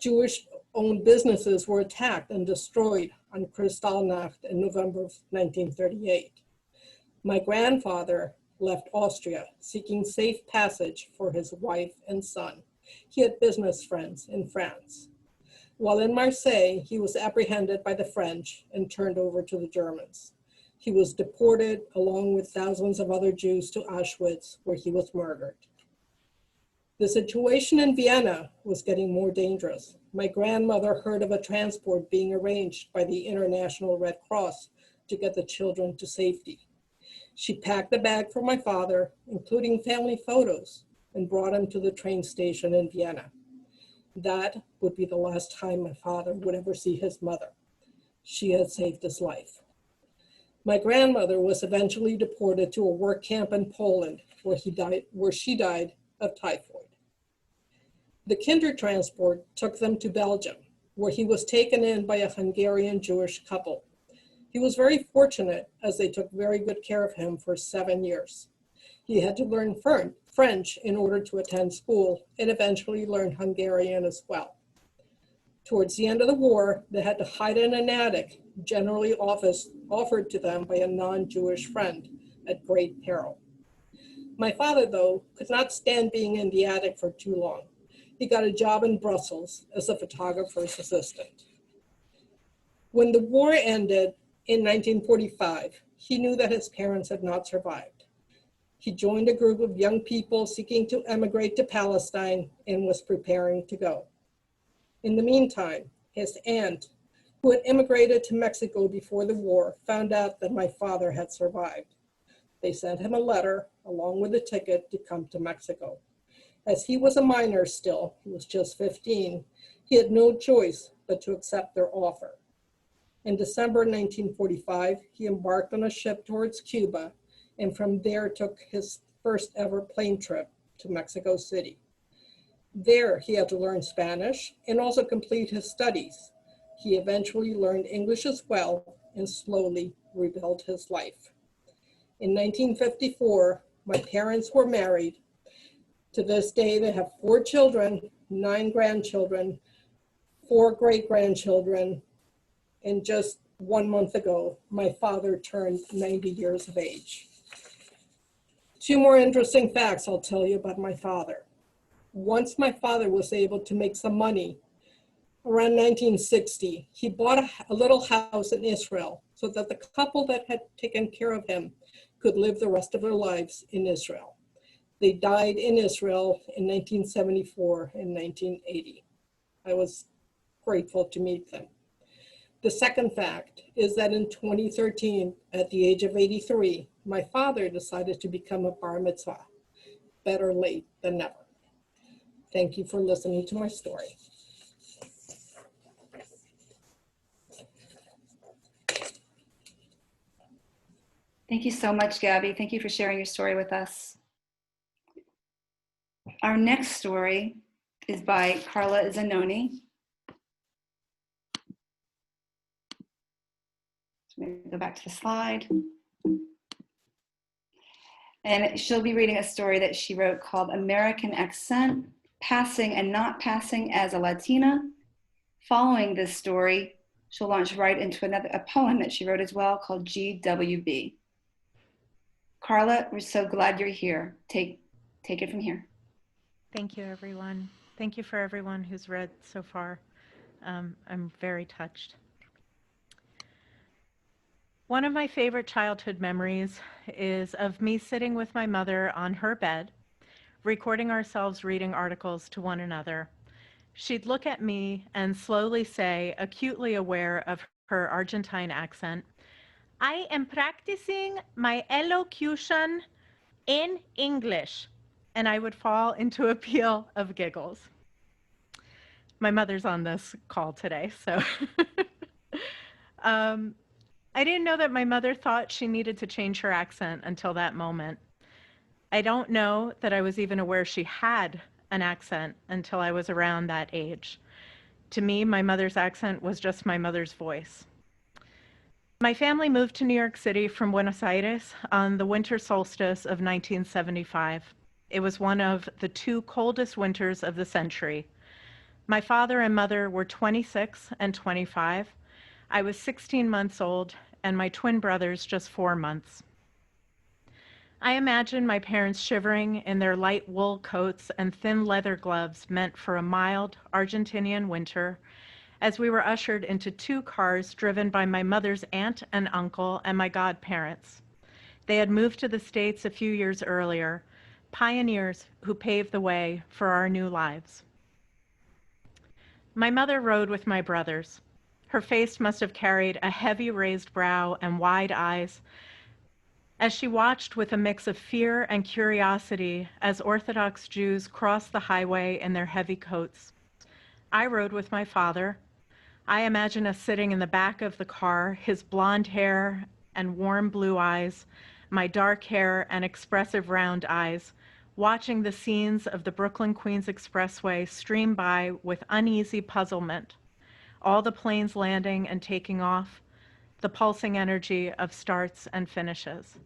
Jewish-owned businesses were attacked and destroyed on Kristallnacht in November of 1938. My grandfather left Austria seeking safe passage for his wife and son. He had business friends in France. While in Marseille, he was apprehended by the French and turned over to the Germans. He was deported along with thousands of other Jews to Auschwitz, where he was murdered. The situation in Vienna was getting more dangerous. My grandmother heard of a transport being arranged by the International Red Cross to get the children to safety. She packed a bag for my father, including family photos, and brought him to the train station in Vienna. That would be the last time my father would ever see his mother. She had saved his life. My grandmother was eventually deported to a work camp in Poland where she died of typhoid. The kinder transport took them to Belgium, where he was taken in by a Hungarian Jewish couple. He was very fortunate as they took very good care of him for 7 years. He had to learn French in order to attend school and eventually learn Hungarian as well. Towards the end of the war, they had to hide in an attic, generally offered to them by a non-Jewish friend at great peril. My father, though, could not stand being in the attic for too long. He got a job in Brussels as a photographer's assistant. When the war ended in 1945, he knew that his parents had not survived. He joined a group of young people seeking to emigrate to Palestine and was preparing to go. In the meantime, his aunt, who had immigrated to Mexico before the war, found out that my father had survived. They sent him a letter along with a ticket to come to Mexico. As he was a minor still, he was just 15, he had no choice but to accept their offer. In December 1945, he embarked on a ship towards Cuba, and from there took his first ever plane trip to Mexico City. There, he had to learn Spanish and also complete his studies. He eventually learned English as well and slowly rebuilt his life. In 1954, my parents were married. To this day, they have 4 children, 9 grandchildren, 4 great-grandchildren, and just 1 month ago, my father turned 90 years of age. 2 more interesting facts I'll tell you about my father. Once my father was able to make some money, around 1960, he bought a little house in Israel so that the couple that had taken care of him could live the rest of their lives in Israel. They died in Israel in 1974 and 1980. I was grateful to meet them. The second fact is that in 2013, at the age of 83, my father decided to become a bar mitzvah. Better late than never. Thank you for listening to my story. Thank you so much, Gabby. Thank you for sharing your story with us. Our next story is by Carla Zanoni. So I'm going to go back to the slide. And she'll be reading a story that she wrote called American Accent, Passing and Not Passing as a Latina. Following this story, she'll launch right into a poem that she wrote as well called GWB. Carla, we're so glad you're here. Take it from here. Thank you, everyone. Thank you for everyone who's read so far. I'm very touched. One of my favorite childhood memories is of me sitting with my mother on her bed, recording ourselves reading articles to one another. She'd look at me and slowly say, acutely aware of her Argentine accent, "I am practicing my elocution in English." And I would fall into a peal of giggles. My mother's on this call today, so. I didn't know that my mother thought she needed to change her accent until that moment. I don't know that I was even aware she had an accent until I was around that age. To me, my mother's accent was just my mother's voice. My family moved to New York City from Buenos Aires on the winter solstice of 1975. It was one of the 2 coldest winters of the century. My father and mother were 26 and 25. I was 16 months old, and my twin brothers just 4 months. I imagine my parents shivering in their light wool coats and thin leather gloves meant for a mild Argentinian winter as we were ushered into 2 cars driven by my mother's aunt and uncle and my godparents. They had moved to the States a few years earlier, pioneers who paved the way for our new lives. My mother rode with my brothers. Her face must have carried a heavy raised brow and wide eyes as she watched with a mix of fear and curiosity as Orthodox Jews crossed the highway in their heavy coats. I rode with my father. I imagine us sitting in the back of the car, his blonde hair and warm blue eyes, my dark hair and expressive round eyes, watching the scenes of the Brooklyn-Queens Expressway stream by with uneasy puzzlement. All the planes landing and taking off, the pulsing energy of starts and finishes.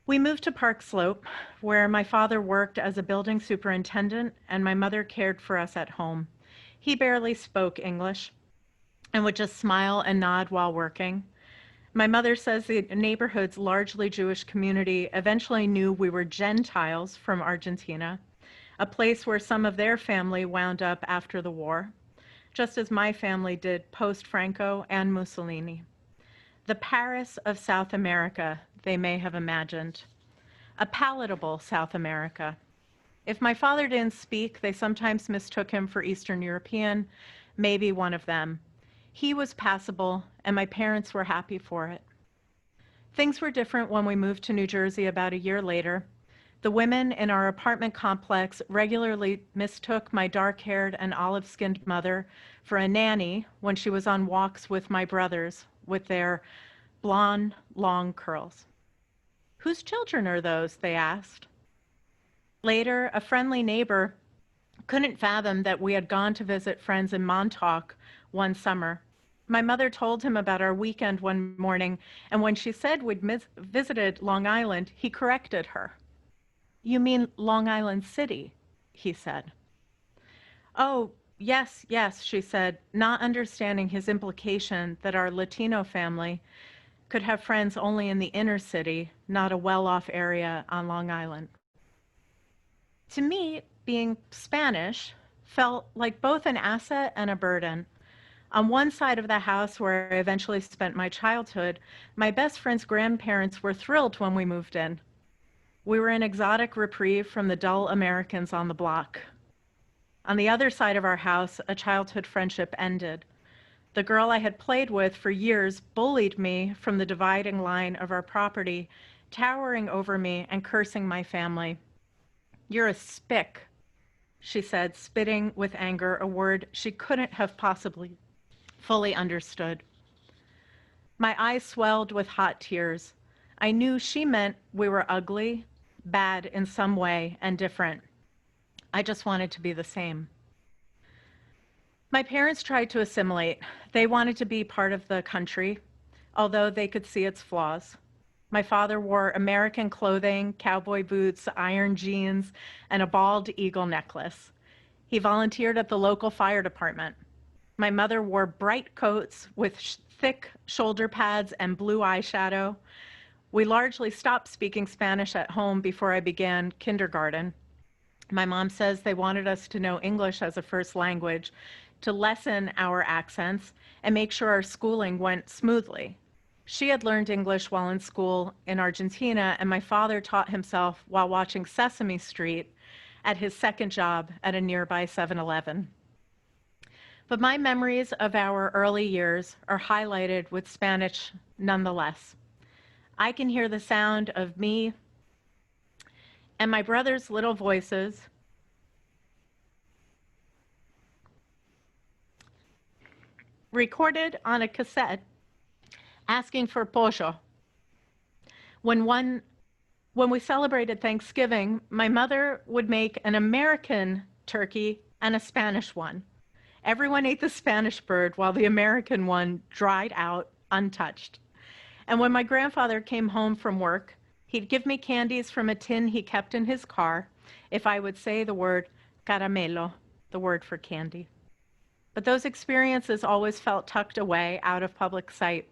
We moved to Park Slope, where my father worked as a building superintendent and my mother cared for us at home. He barely spoke English and would just smile and nod while working. My mother says the neighborhood's largely Jewish community eventually knew we were Gentiles from Argentina, a place where some of their family wound up after the war, just as my family did post-Franco and Mussolini. The Paris of South America, they may have imagined. A palatable South America. If my father didn't speak, they sometimes mistook him for Eastern European, maybe one of them. He was passable, and my parents were happy for it. Things were different when we moved to New Jersey about a year later. The women in our apartment complex regularly mistook my dark-haired and olive-skinned mother for a nanny when she was on walks with my brothers with their blonde, long curls. "Whose children are those?" they asked. Later, a friendly neighbor couldn't fathom that we had gone to visit friends in Montauk one summer. My mother told him about our weekend one morning, and when she said we'd visited Long Island, he corrected her. "You mean Long Island City," he said. "Oh, yes, yes," she said, not understanding his implication that our Latino family could have friends only in the inner city, not a well-off area on Long Island. To me, being Spanish felt like both an asset and a burden. On one side of the house where I eventually spent my childhood, my best friend's grandparents were thrilled when we moved in. We were an exotic reprieve from the dull Americans on the block. On the other side of our house, a childhood friendship ended. The girl I had played with for years bullied me from the dividing line of our property, towering over me and cursing my family. "You're a spick," she said, spitting with anger, a word she couldn't have possibly fully understood. My eyes swelled with hot tears. I knew she meant we were ugly, bad in some way, and different. I just wanted to be the same. My parents tried to assimilate. They wanted to be part of the country, although they could see its flaws. My father wore American clothing, cowboy boots, iron jeans, and a bald eagle necklace. He volunteered at the local fire department. My mother wore bright coats with thick shoulder pads and blue eyeshadow. We largely stopped speaking Spanish at home before I began kindergarten. My mom says they wanted us to know English as a first language, to lessen our accents and make sure our schooling went smoothly. She had learned English while in school in Argentina, and my father taught himself while watching Sesame Street at his second job at a nearby 7-Eleven. But my memories of our early years are highlighted with Spanish nonetheless. I can hear the sound of me and my brother's little voices recorded on a cassette asking for pollo. When we celebrated Thanksgiving, my mother would make an American turkey and a Spanish one. Everyone ate the Spanish bird while the American one dried out untouched. And when my grandfather came home from work, he'd give me candies from a tin he kept in his car if I would say the word caramelo, the word for candy. But those experiences always felt tucked away out of public sight.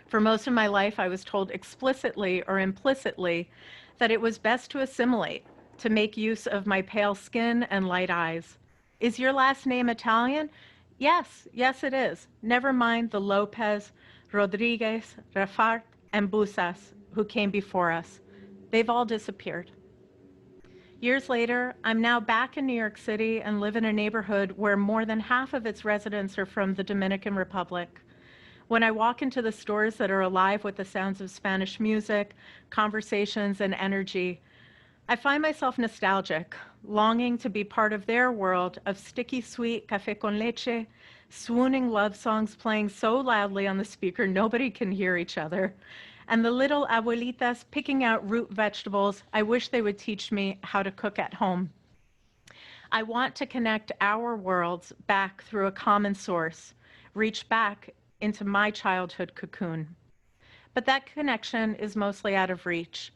For most of my life, I was told explicitly or implicitly that it was best to assimilate, to make use of my pale skin and light eyes. Is your last name Italian? Yes, it is. Never mind the Lopez, Rodriguez, Rafart, and Busas who came before us. They've all disappeared. Years later, I'm now back in New York City and live in a neighborhood where more than half of its residents are from the Dominican Republic. When I walk into the stores that are alive with the sounds of Spanish music, conversations, and energy, I find myself nostalgic, longing to be part of their world of sticky sweet café con leche, swooning love songs playing so loudly on the speaker nobody can hear each other, and the little abuelitas picking out root vegetables I wish they would teach me how to cook at home. I want to connect our worlds back through a common source, reach back into my childhood cocoon. But that connection is mostly out of reach.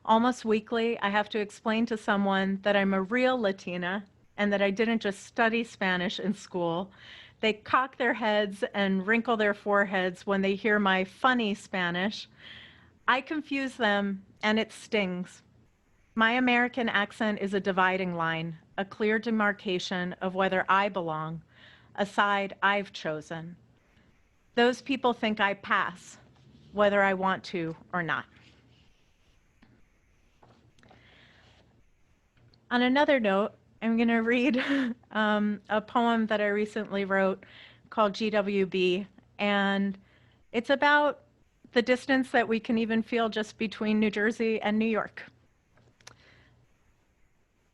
Almost weekly, I have to explain to someone that I'm a real Latina and that I didn't just study Spanish in school. They cock their heads and wrinkle their foreheads when they hear my funny Spanish. I confuse them, and it stings. My American accent is a dividing line, a clear demarcation of whether I belong, a side I've chosen. Those people think I pass, whether I want to or not. On another note, I'm going to read a poem that I recently wrote called GWB, and it's about the distance that we can even feel just between New Jersey and New York.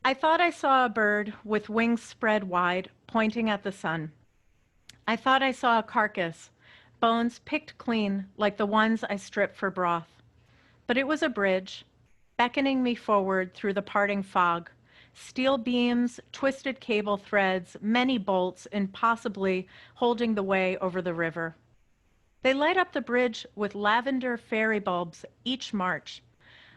I thought I saw a bird with wings spread wide, pointing at the sun. I thought I saw a carcass, bones picked clean like the ones I strip for broth. But it was a bridge, beckoning me forward through the parting fog. Steel beams, twisted cable threads, many bolts impossibly holding the way over the river. They light up the bridge with lavender fairy bulbs each march.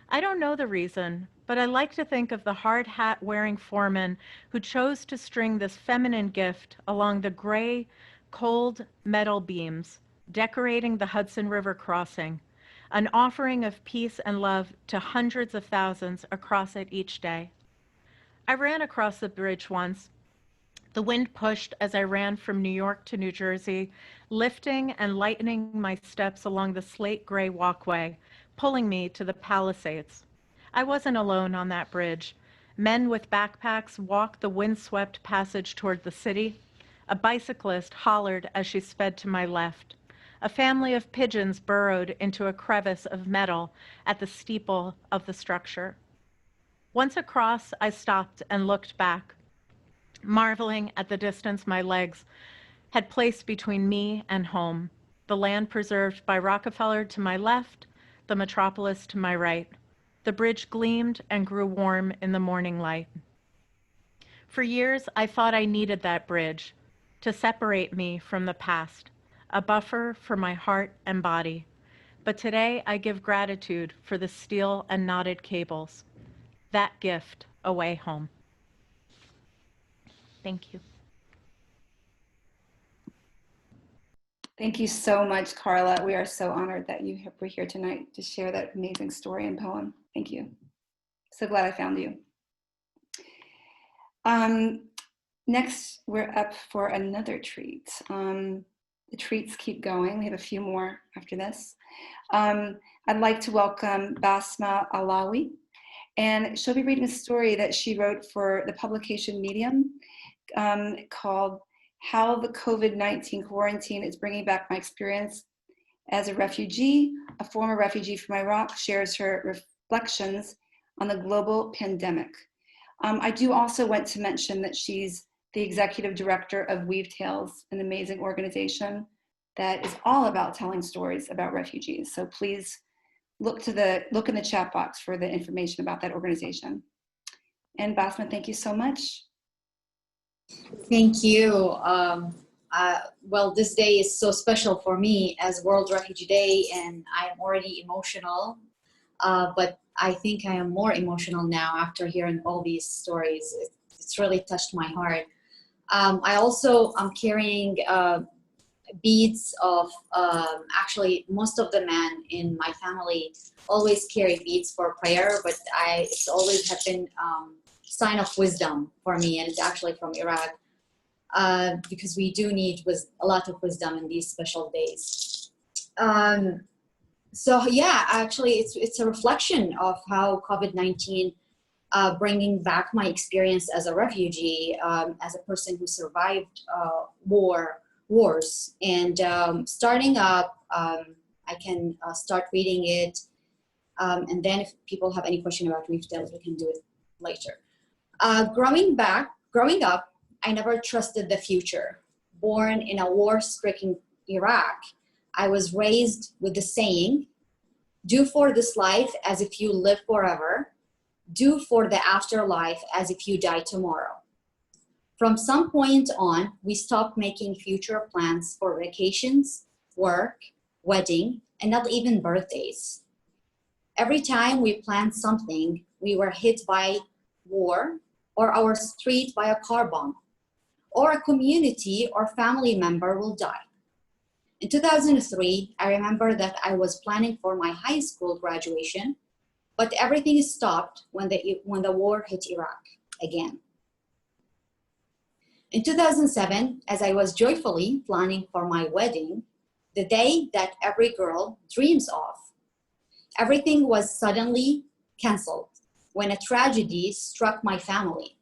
I don't know the reason, but I like to think of the hard hat-wearing foreman who chose to string this feminine gift along the gray, cold metal beams, decorating the Hudson River crossing, an offering of peace and love to hundreds of thousands across it each day. I ran across the bridge once. The wind pushed as I ran from New York to New Jersey, lifting and lightening my steps along the slate gray walkway, pulling me to the Palisades. I wasn't alone on that bridge. Men with backpacks walked the windswept passage toward the city. A bicyclist hollered as she sped to my left. A family of pigeons burrowed into a crevice of metal at the steeple of the structure. Once across, I stopped and looked back, marveling at the distance my legs had placed between me and home, the land preserved by Rockefeller to my left, the metropolis to my right. The bridge gleamed and grew warm in the morning light. For years, I thought I needed that bridge to separate me from the past, a buffer for my heart and body. But today, I give gratitude for the steel and knotted cables, that gift away home. Thank you. Thank you so much, Carla. We are so honored that you were here tonight to share that amazing story and poem. Thank you. So glad I found you. Next, we're up for another treat. The treats keep going. We have a few more after this. I'd like to welcome Basma Alawi, and she'll be reading a story that she wrote for the publication Medium called How the COVID-19 Quarantine is Bringing Back My Experience as a Refugee. A former refugee from Iraq shares her reflections on the global pandemic. I do also want to mention that she's the executive director of Weave Tales, an amazing organization that is all about telling stories about refugees. So please look in the chat box for the information about that organization. And Basma, thank you so much. Thank you. Well, this day is so special for me as World Refugee Day, and I am already emotional, but I think I am more emotional now after hearing all these stories. It's really touched my heart. I also am carrying beads of, actually most of the men in my family always carry beads for prayer, but it's always have been sign of wisdom for me, and it's actually from Iraq, because we do need a lot of wisdom in these special days. So yeah, actually it's a reflection of how COVID-19 bringing back my experience as a refugee, as a person who survived wars, and starting up, I can start reading it, and then if people have any question about Weave Tales, we can do it later. Growing up, I never trusted the future. Born in a war-stricken Iraq, I was raised with the saying, do for this life as if you live forever, do for the afterlife as if you die tomorrow. From some point on, we stopped making future plans for vacations, work, wedding, and not even birthdays. Every time we planned something, we were hit by war, or our street by a car bomb, or a community or family member will die. In 2003, I remember that I was planning for my high school graduation, but everything stopped when the war hit Iraq again. In 2007, as I was joyfully planning for my wedding, the day that every girl dreams of, everything was suddenly canceled when a tragedy struck my family.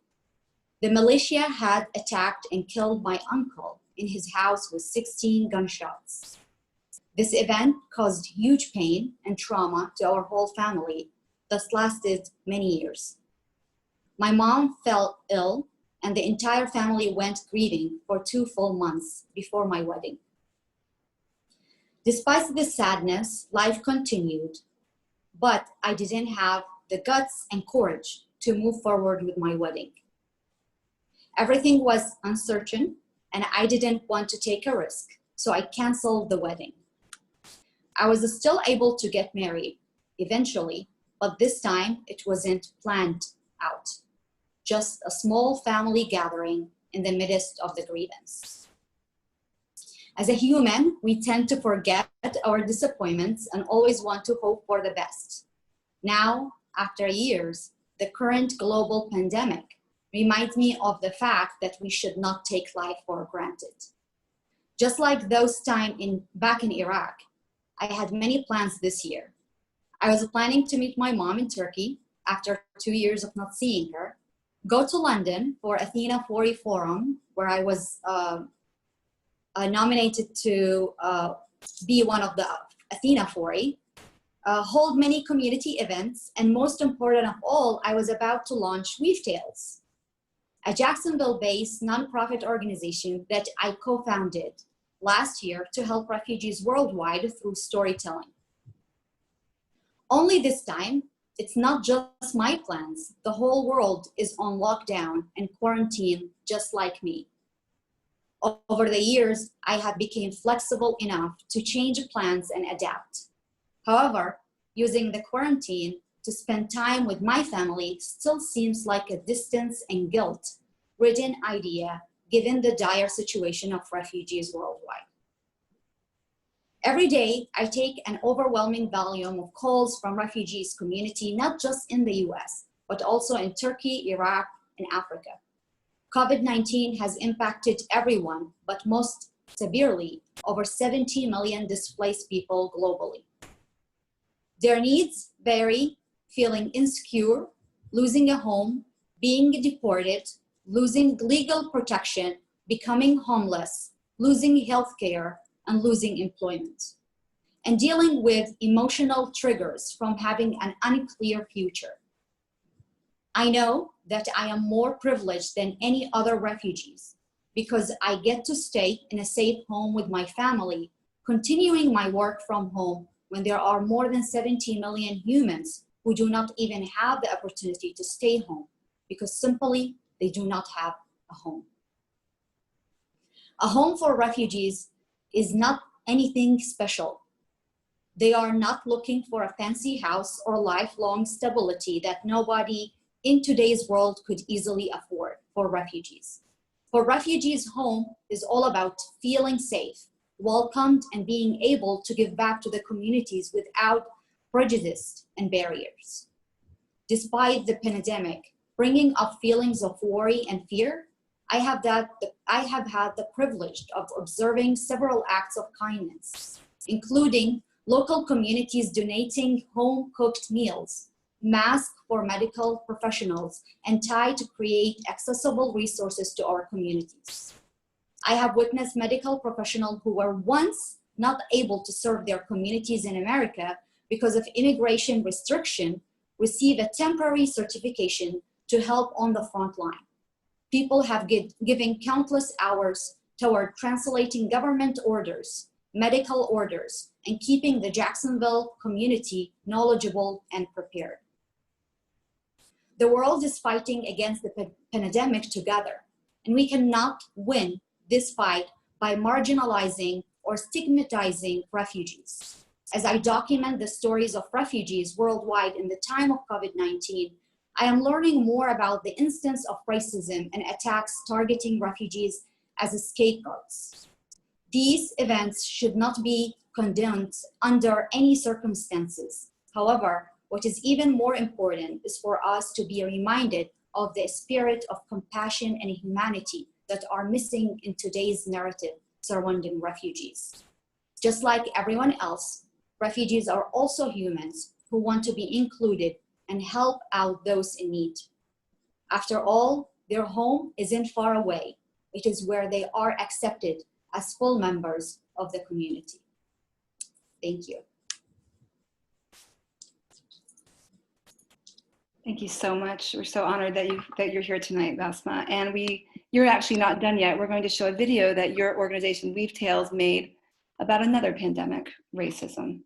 The militia had attacked and killed my uncle in his house with 16 gunshots. This event caused huge pain and trauma to our whole family that lasted many years. My mom fell ill, and the entire family went grieving for 2 full months before my wedding. Despite this sadness, life continued, but I didn't have the guts and courage to move forward with my wedding. Everything was uncertain, and I didn't want to take a risk, so I canceled the wedding. I was still able to get married eventually, but this time it wasn't planned out. Just a small family gathering in the midst of the grievance. As a human, we tend to forget our disappointments and always want to hope for the best. Now, after years, the current global pandemic reminds me of the fact that we should not take life for granted. Just like those time back in Iraq, I had many plans this year. I was planning to meet my mom in Turkey after 2 years of not seeing her, go to London for Athena 40 Forum, where I was nominated to be one of the Athena 40, hold many community events, and most important of all, I was about to launch Weave Tales, a Jacksonville-based nonprofit organization that I co-founded last year to help refugees worldwide through storytelling. Only this time, it's not just my plans. The whole world is on lockdown and quarantine just like me. Over the years, I have become flexible enough to change plans and adapt. However, using the quarantine to spend time with my family still seems like a distance and guilt-ridden idea given the dire situation of refugees worldwide. Every day, I take an overwhelming volume of calls from refugees community, not just in the US, but also in Turkey, Iraq, and Africa. COVID-19 has impacted everyone, but most severely, over 70 million displaced people globally. Their needs vary, feeling insecure, losing a home, being deported, losing legal protection, becoming homeless, losing healthcare, and losing employment, and dealing with emotional triggers from having an unclear future. I know that I am more privileged than any other refugees because I get to stay in a safe home with my family, continuing my work from home when there are more than 70 million humans who do not even have the opportunity to stay home because simply they do not have a home. A home for refugees is not anything special. They are not looking for a fancy house or lifelong stability that nobody in today's world could easily afford for refugees. For refugees, home is all about feeling safe, welcomed, and being able to give back to the communities without prejudice and barriers. Despite the pandemic bringing up feelings of worry and fear, I have had the privilege of observing several acts of kindness, including local communities donating home-cooked meals, masks for medical professionals, and TIE to create accessible resources to our communities. I have witnessed medical professionals who were once not able to serve their communities in America because of immigration restriction receive a temporary certification to help on the front line. People have given countless hours toward translating government orders, medical orders, and keeping the Jacksonville community knowledgeable and prepared. The world is fighting against the pandemic together, and we cannot win this fight by marginalizing or stigmatizing refugees. As I document the stories of refugees worldwide in the time of COVID-19, I am learning more about the instance of racism and attacks targeting refugees as scapegoats. These events should not be condoned under any circumstances. However, what is even more important is for us to be reminded of the spirit of compassion and humanity that are missing in today's narrative surrounding refugees. Just like everyone else, refugees are also humans who want to be included and help out those in need. After all, their home isn't far away. It is where they are accepted as full members of the community. Thank you. Thank you so much. We're so honored that you're here tonight, Basma. And you're actually not done yet. We're going to show a video that your organization, Weave Tales, made about another pandemic, racism.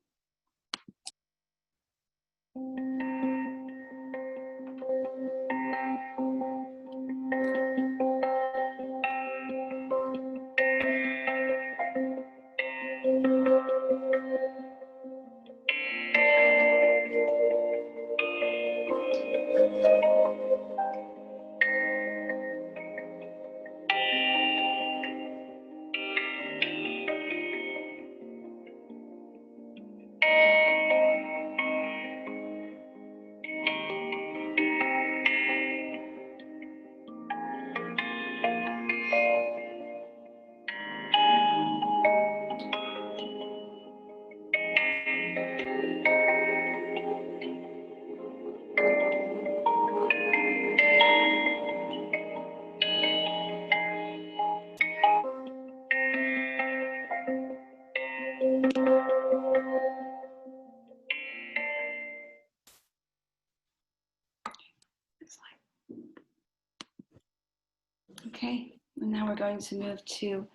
Okay, and now we're going to move to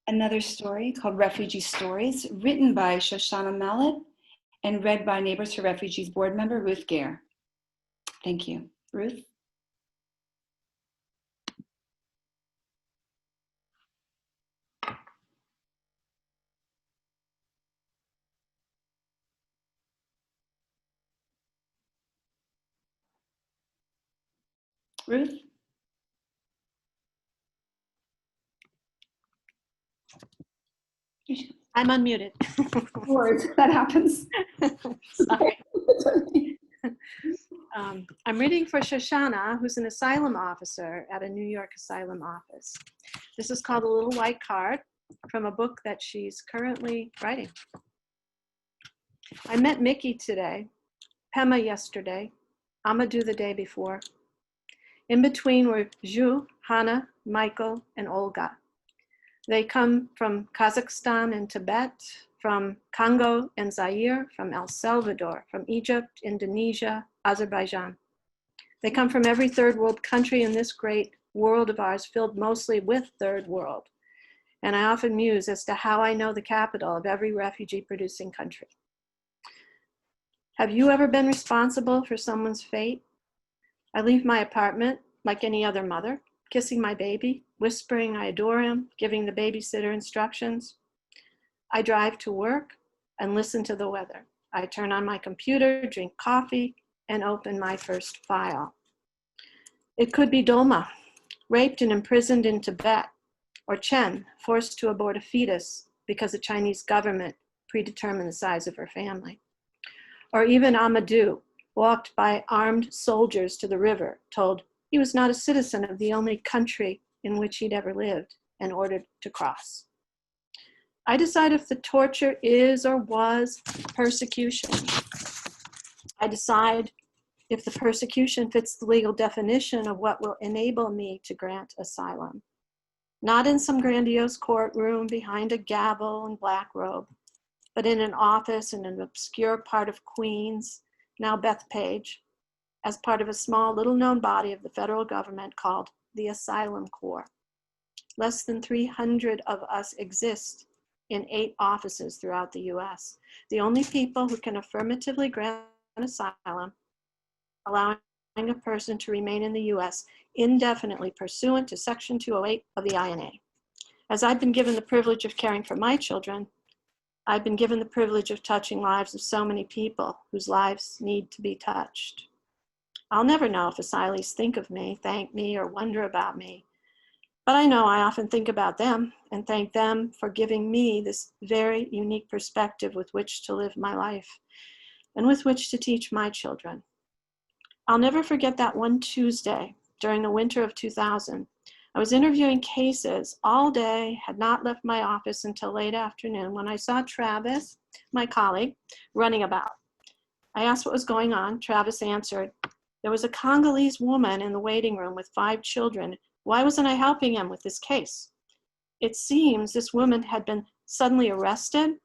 another story called Refugee Stories, written by Shoshana Mallet and read by Neighbors for Refugees board member Ruth Gare. Thank you. Ruth? Ruth? I'm unmuted. No worries, that happens. Sorry. I'm reading for Shoshana, who's an asylum officer at a New York asylum office. This is called A Little White Card from a book that she's currently writing. I met Mickey today, Pema yesterday, Amadou the day before. In between were Zhu, Hannah, Michael, and Olga. They come from Kazakhstan and Tibet, from Congo and Zaire, from El Salvador, from Egypt, Indonesia, Azerbaijan. They come from every third world country in this great world of ours, filled mostly with third world. And I often muse as to how I know the capital of every refugee-producing country. Have you ever been responsible for someone's fate? I leave my apartment like any other mother, kissing my baby, whispering I adore him, giving the babysitter instructions. I drive to work and listen to the weather. I turn on my computer, drink coffee, and open my first file. It could be Dolma, raped and imprisoned in Tibet, or Chen, forced to abort a fetus because the Chinese government predetermined the size of her family. Or even Amadou, walked by armed soldiers to the river, told he was not a citizen of the only country in which he'd ever lived, and ordered to cross. I decide if the torture is or was persecution. I decide if the persecution fits the legal definition of what will enable me to grant asylum. Not in some grandiose courtroom behind a gavel and black robe, but in an office in an obscure part of Queens, now Bethpage, as part of a small, little-known body of the federal government called the Asylum Corps. Less than 300 of us exist in 8 offices throughout the US. The only people who can affirmatively grant asylum, allowing a person to remain in the US indefinitely pursuant to Section 208 of the INA. As I've been given the privilege of caring for my children, I've been given the privilege of touching lives of so many people whose lives need to be touched. I'll never know if asylees think of me, thank me, or wonder about me. But I know I often think about them and thank them for giving me this very unique perspective with which to live my life and with which to teach my children. I'll never forget that one Tuesday during the winter of 2000. I was interviewing cases all day, had not left my office until late afternoon when I saw Travis, my colleague, running about. I asked what was going on. Travis answered, there was a Congolese woman in the waiting room with 5 children. Why wasn't I helping him with this case? It seems this woman had been suddenly arrested,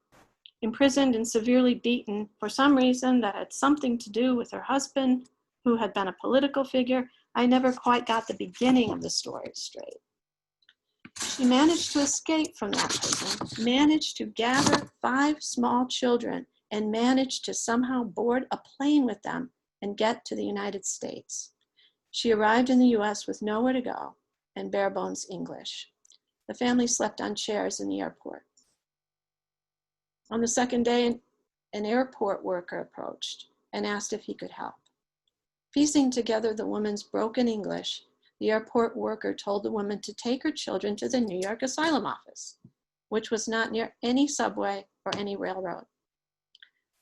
imprisoned, and severely beaten for some reason that had something to do with her husband, who had been a political figure. I never quite got the beginning of the story straight. She managed to escape from that prison, managed to gather 5 small children, and managed to somehow board a plane with them and get to the United States. She arrived in the US with nowhere to go and bare bones English. The family slept on chairs in the airport. On the second day, an airport worker approached and asked if he could help. Piecing together the woman's broken English, the airport worker told the woman to take her children to the New York Asylum Office, which was not near any subway or any railroad.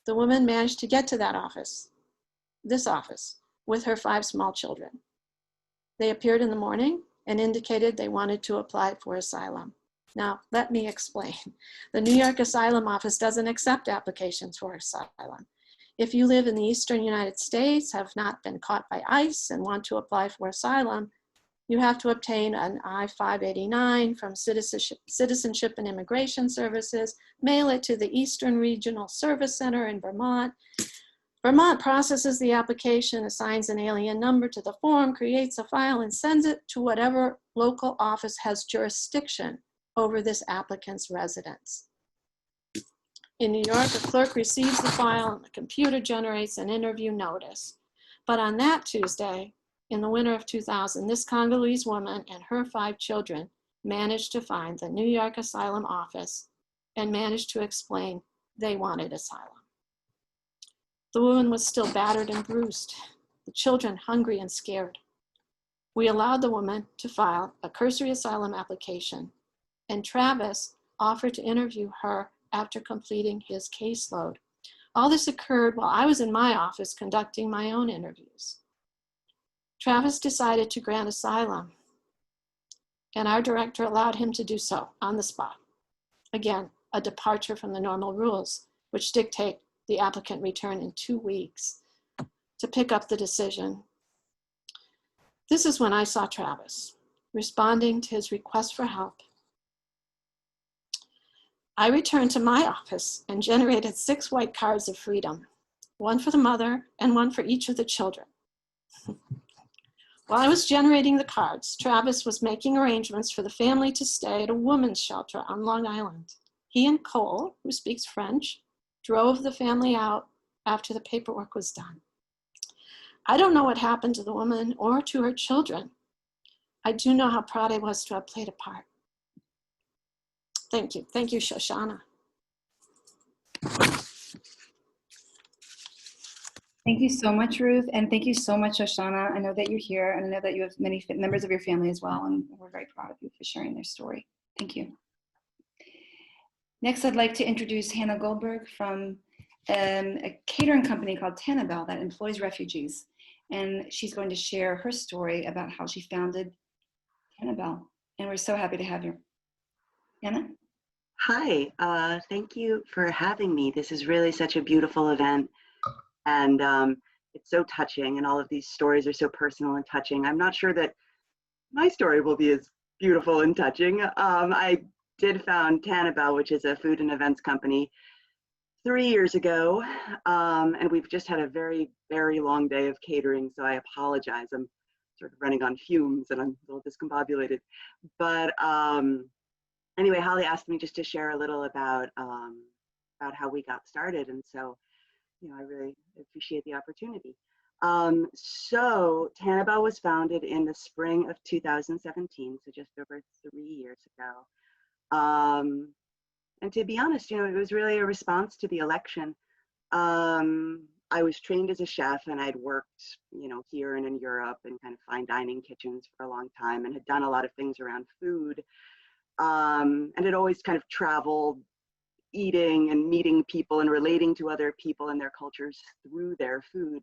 The woman managed to get to that office, this office, with her 5 small children. They appeared in the morning and indicated they wanted to apply for asylum. Now, let me explain. The New York Asylum Office doesn't accept applications for asylum. If you live in the Eastern United States, have not been caught by ICE, and want to apply for asylum, you have to obtain an I-589 from Citizenship and Immigration Services, mail it to the Eastern Regional Service Center in Vermont, Vermont processes the application, assigns an alien number to the form, creates a file, and sends it to whatever local office has jurisdiction over this applicant's residence. In New York, a clerk receives the file and the computer generates an interview notice. But on that Tuesday, in the winter of 2000, this Congolese woman and her 5 children managed to find the New York Asylum Office and managed to explain they wanted asylum. The woman was still battered and bruised, the children hungry and scared. We allowed the woman to file a cursory asylum application, and Travis offered to interview her after completing his caseload. All this occurred while I was in my office conducting my own interviews. Travis decided to grant asylum, and our director allowed him to do so on the spot. Again, a departure from the normal rules, which dictate the applicant return in 2 weeks to pick up the decision. This is when I saw Travis responding to his request for help. I returned to my office and generated 6 white cards of freedom, 1 for the mother and 1 for each of the children. While I was generating the cards, Travis was making arrangements for the family to stay at a women's shelter on Long Island. He and Cole, who speaks French, drove the family out after the paperwork was done. I don't know what happened to the woman or to her children. I do know how proud I was to have played a part. Thank you. Thank you, Shoshana. Thank you so much, Ruth, and thank you so much, Shoshana. I know that you're here, and I know that you have many members of your family as well, and we're very proud of you for sharing their story. Thank you. Next, I'd like to introduce Hannah Goldberg from a catering company called Tannabelle that employs refugees, and she's going to share her story about how she founded Tannabelle, and we're so happy to have you. Hannah? Hi, thank you for having me. This is really such a beautiful event, and it's so touching, and all of these stories are so personal and touching. I'm not sure that my story will be as beautiful and touching. I did found Tannabelle, which is a food and events company, 3 years ago, and we've just had a very, very long day of catering, so I apologize. I'm sort of running on fumes, and I'm a little discombobulated, but anyway, Holly asked me just to share a little about how we got started, and so, you know, I really appreciate the opportunity. So Tannabelle was founded in the spring of 2017, so just over 3 years ago. And to be honest, you know, it was really a response to the election. I was trained as a chef, and I'd worked, you know, here and in Europe in kind of fine dining kitchens for a long time, and had done a lot of things around food. And had always kind of traveled, eating and meeting people and relating to other people and their cultures through their food.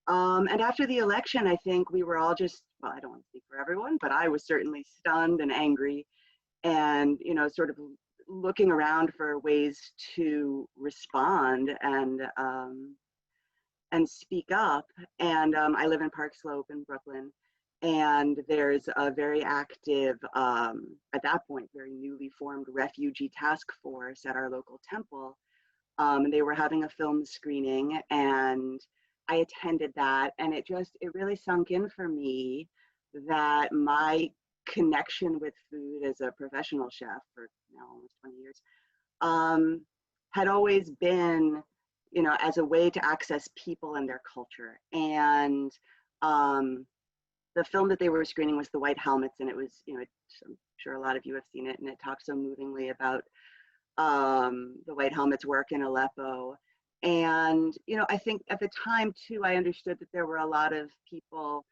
And after the election, I think we were all just, well, I don't want to speak for everyone, but I was certainly stunned and angry, and, you know, sort of looking around for ways to respond and speak up. And I live in Park Slope in Brooklyn, and there's a very active, at that point, very newly formed refugee task force at our local temple. And they were having a film screening, and I attended that, and it really sunk in for me that my connection with food as a professional chef for now almost 20 years had always been, you know, as a way to access people and their culture. And the film that they were screening was The White Helmets, and it was, you know, I'm sure a lot of you have seen it, and it talks so movingly about the White Helmets' work in Aleppo. And, you know, I think at the time too, I understood that there were a lot of people,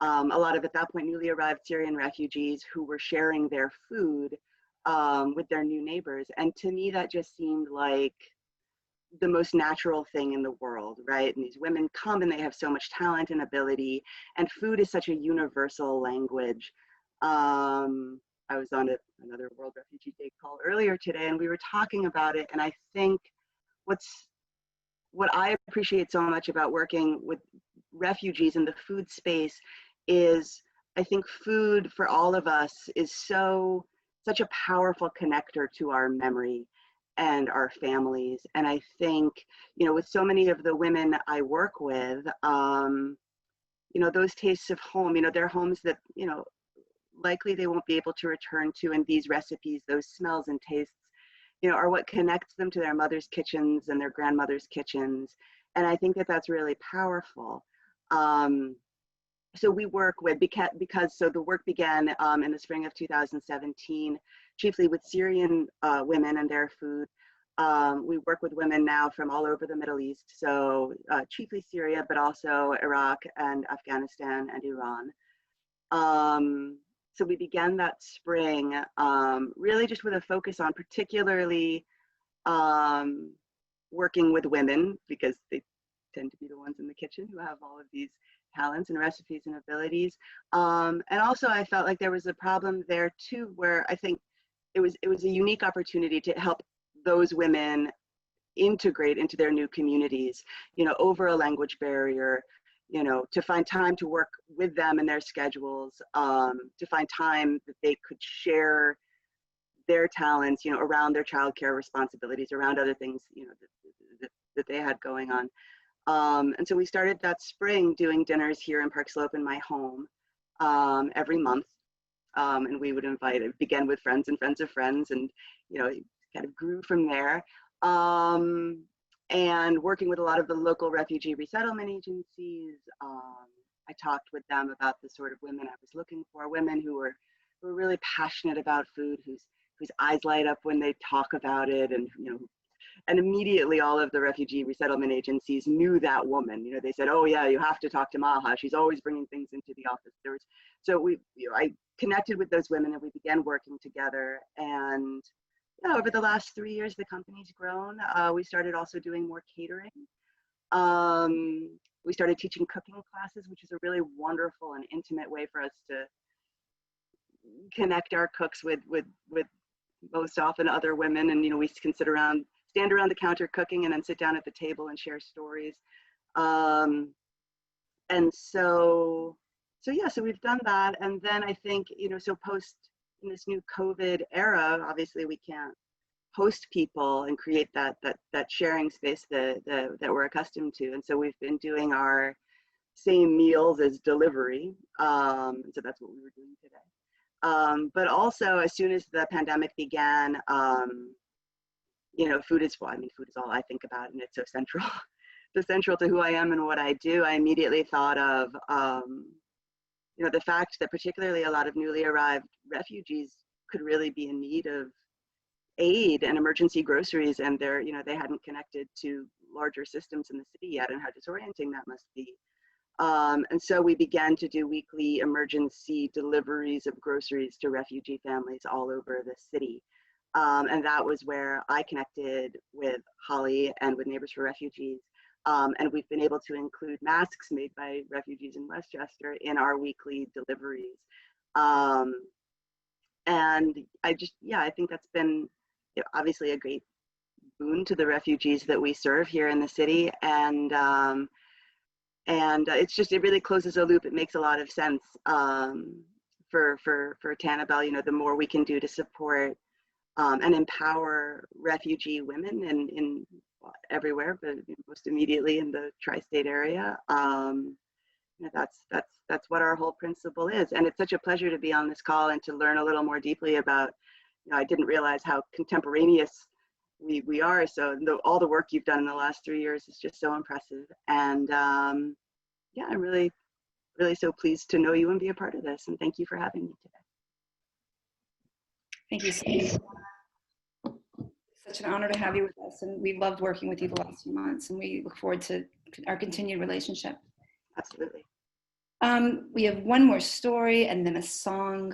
a lot of, at that point, newly arrived Syrian refugees who were sharing their food with their new neighbors. And to me, that just seemed like the most natural thing in the world, right? And these women come and they have so much talent and ability, and food is such a universal language. I was on another World Refugee Day call earlier today, and we were talking about it. And I think what I appreciate so much about working with refugees in the food space is, I think food for all of us is such a powerful connector to our memory. and our families. And I think, with so many of the women I work with, those tastes of home, they're homes that, likely they won't be able to return to, and these recipes, those smells and tastes, are what connects them to their mother's kitchens and their grandmother's kitchens. And I think that that's really powerful. So we work with, so the work began in the spring of 2017, chiefly with Syrian women and their food. We work with women now from all over the Middle East, so chiefly Syria, but also Iraq and Afghanistan and Iran. So we began that spring really just with a focus on particularly working with women, because they tend to be the ones in the kitchen who have all of these talents and recipes and abilities. And also I felt like there was a problem there too, where I think it was a unique opportunity to help those women integrate into their new communities, over a language barrier, to find time to work with them and their schedules, to find time that they could share their talents, around their childcare responsibilities, around other things, that they had going on. And so we started that spring doing dinners here in Park Slope in my home every month. And we would invite, it began with friends and friends of friends, and, it kind of grew from there. And working with a lot of the local refugee resettlement agencies, I talked with them about the sort of women I was looking for, women who were really passionate about food, whose eyes light up when they talk about it, and and immediately all of the refugee resettlement agencies knew that woman. They said, "Oh yeah, you have to talk to Maha. She's always bringing things into the office." I connected with those women, and we began working together. And over the last 3 years, the company's grown. We started also doing more catering. We started teaching cooking classes, which is a really wonderful and intimate way for us to connect our cooks with most often other women. And, we can stand around the counter cooking and then sit down at the table and share stories. And so we've done that. And then I think, so post in this new COVID era, obviously we can't host people and create that sharing space that we're accustomed to. And so we've been doing our same meals as delivery. So that's what we were doing today. But also, as soon as the pandemic began, food is all I think about, and it's so central, so central to who I am and what I do. I immediately thought of, the fact that particularly a lot of newly arrived refugees could really be in need of aid and emergency groceries, and they hadn't connected to larger systems in the city yet, and how disorienting that must be. And so we began to do weekly emergency deliveries of groceries to refugee families all over the city. And that was where I connected with Holly and with Neighbors for Refugees. And we've been able to include masks made by refugees in Westchester in our weekly deliveries. And I think that's been obviously a great boon to the refugees that we serve here in the city. And it really closes a loop. It makes a lot of sense for Tannibal, the more we can do to support and empower refugee women in everywhere, but most immediately in the tri-state area. That's what our whole principle is. And it's such a pleasure to be on this call and to learn a little more deeply about, I didn't realize how contemporaneous we are. So all the work you've done in the last 3 years is just so impressive. And I'm really, really so pleased to know you and be a part of this. And thank you for having me today. Thank you so much. Such an honor to have you with us, and we loved working with you the last few months, and we look forward to our continued relationship. Absolutely. We have one more story and then a song.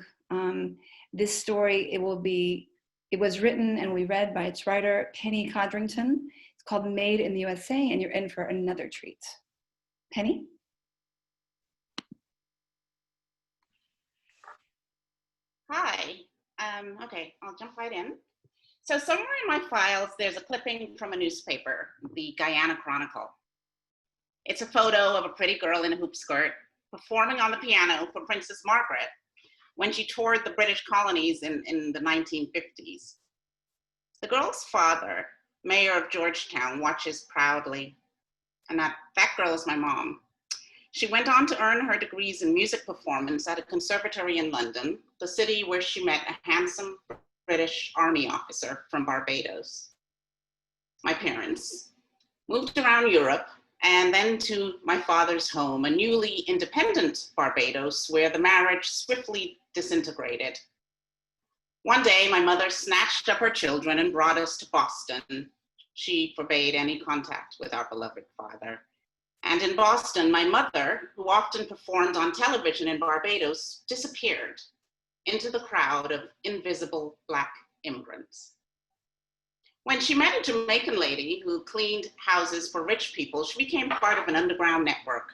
This story, it was written and we read by its writer, Penny Codrington. It's called Made in the USA, and you're in for another treat. Penny? Hi. Okay, I'll jump right in. So somewhere in my files, there's a clipping from a newspaper, the Guyana Chronicle. It's a photo of a pretty girl in a hoop skirt performing on the piano for Princess Margaret when she toured the British colonies in the 1950s. The girl's father, mayor of Georgetown, watches proudly. And that girl is my mom. She went on to earn her degrees in music performance at a conservatory in London, the city where she met a handsome British Army officer from Barbados. My parents moved around Europe and then to my father's home, a newly independent Barbados, where the marriage swiftly disintegrated. One day, my mother snatched up her children and brought us to Boston. She forbade any contact with our beloved father. And in Boston, my mother, who often performed on television in Barbados, disappeared into the crowd of invisible Black immigrants. When she met a Jamaican lady who cleaned houses for rich people, she became part of an underground network,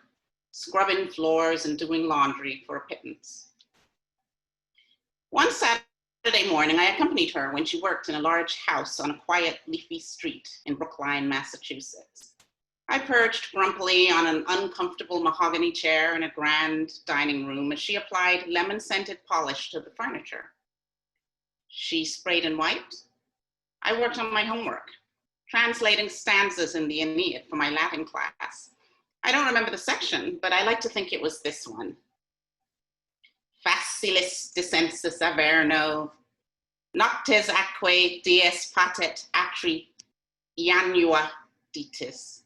scrubbing floors and doing laundry for a pittance. One Saturday morning, I accompanied her when she worked in a large house on a quiet, leafy street in Brookline, Massachusetts. I perched grumpily on an uncomfortable mahogany chair in a grand dining room as she applied lemon-scented polish to the furniture. She sprayed and wiped. I worked on my homework, translating stanzas in the Aeneid for my Latin class. I don't remember the section, but I like to think it was this one. Facilis descensus Averno, noctes atque dies patet atri Janua ditis,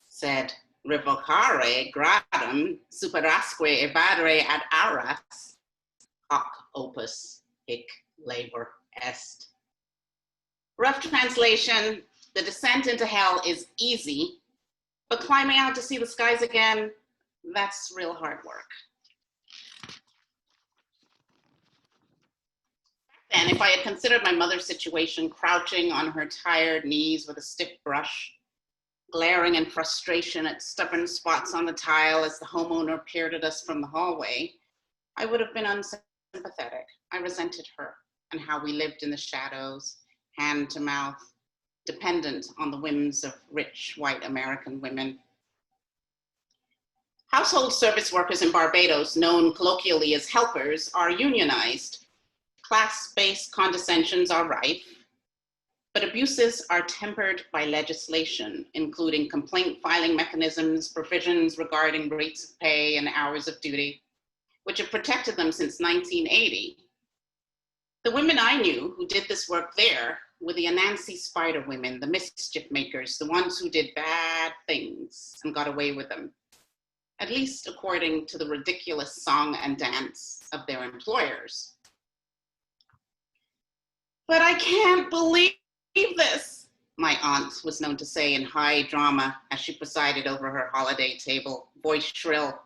sed revocare gradum superasque evadere ad auras, hoc opus hic labor est. Rough translation, the descent into hell is easy, but climbing out to see the skies again, that's real hard work. Then, if I had considered my mother's situation, crouching on her tired knees with a stiff brush, glaring in frustration at stubborn spots on the tile as the homeowner peered at us from the hallway, I would have been unsympathetic. I resented her and how we lived in the shadows, hand to mouth, dependent on the whims of rich white American women. Household service workers in Barbados, known colloquially as helpers, are unionized. Class-based condescensions are rife, but abuses are tempered by legislation, including complaint filing mechanisms, provisions regarding rates of pay and hours of duty, which have protected them since 1980. The women I knew who did this work there were the Anansi Spider women, the mischief makers, the ones who did bad things and got away with them, at least according to the ridiculous song and dance of their employers. But I can't believe this, my aunt was known to say in high drama as she presided over her holiday table, voice shrill.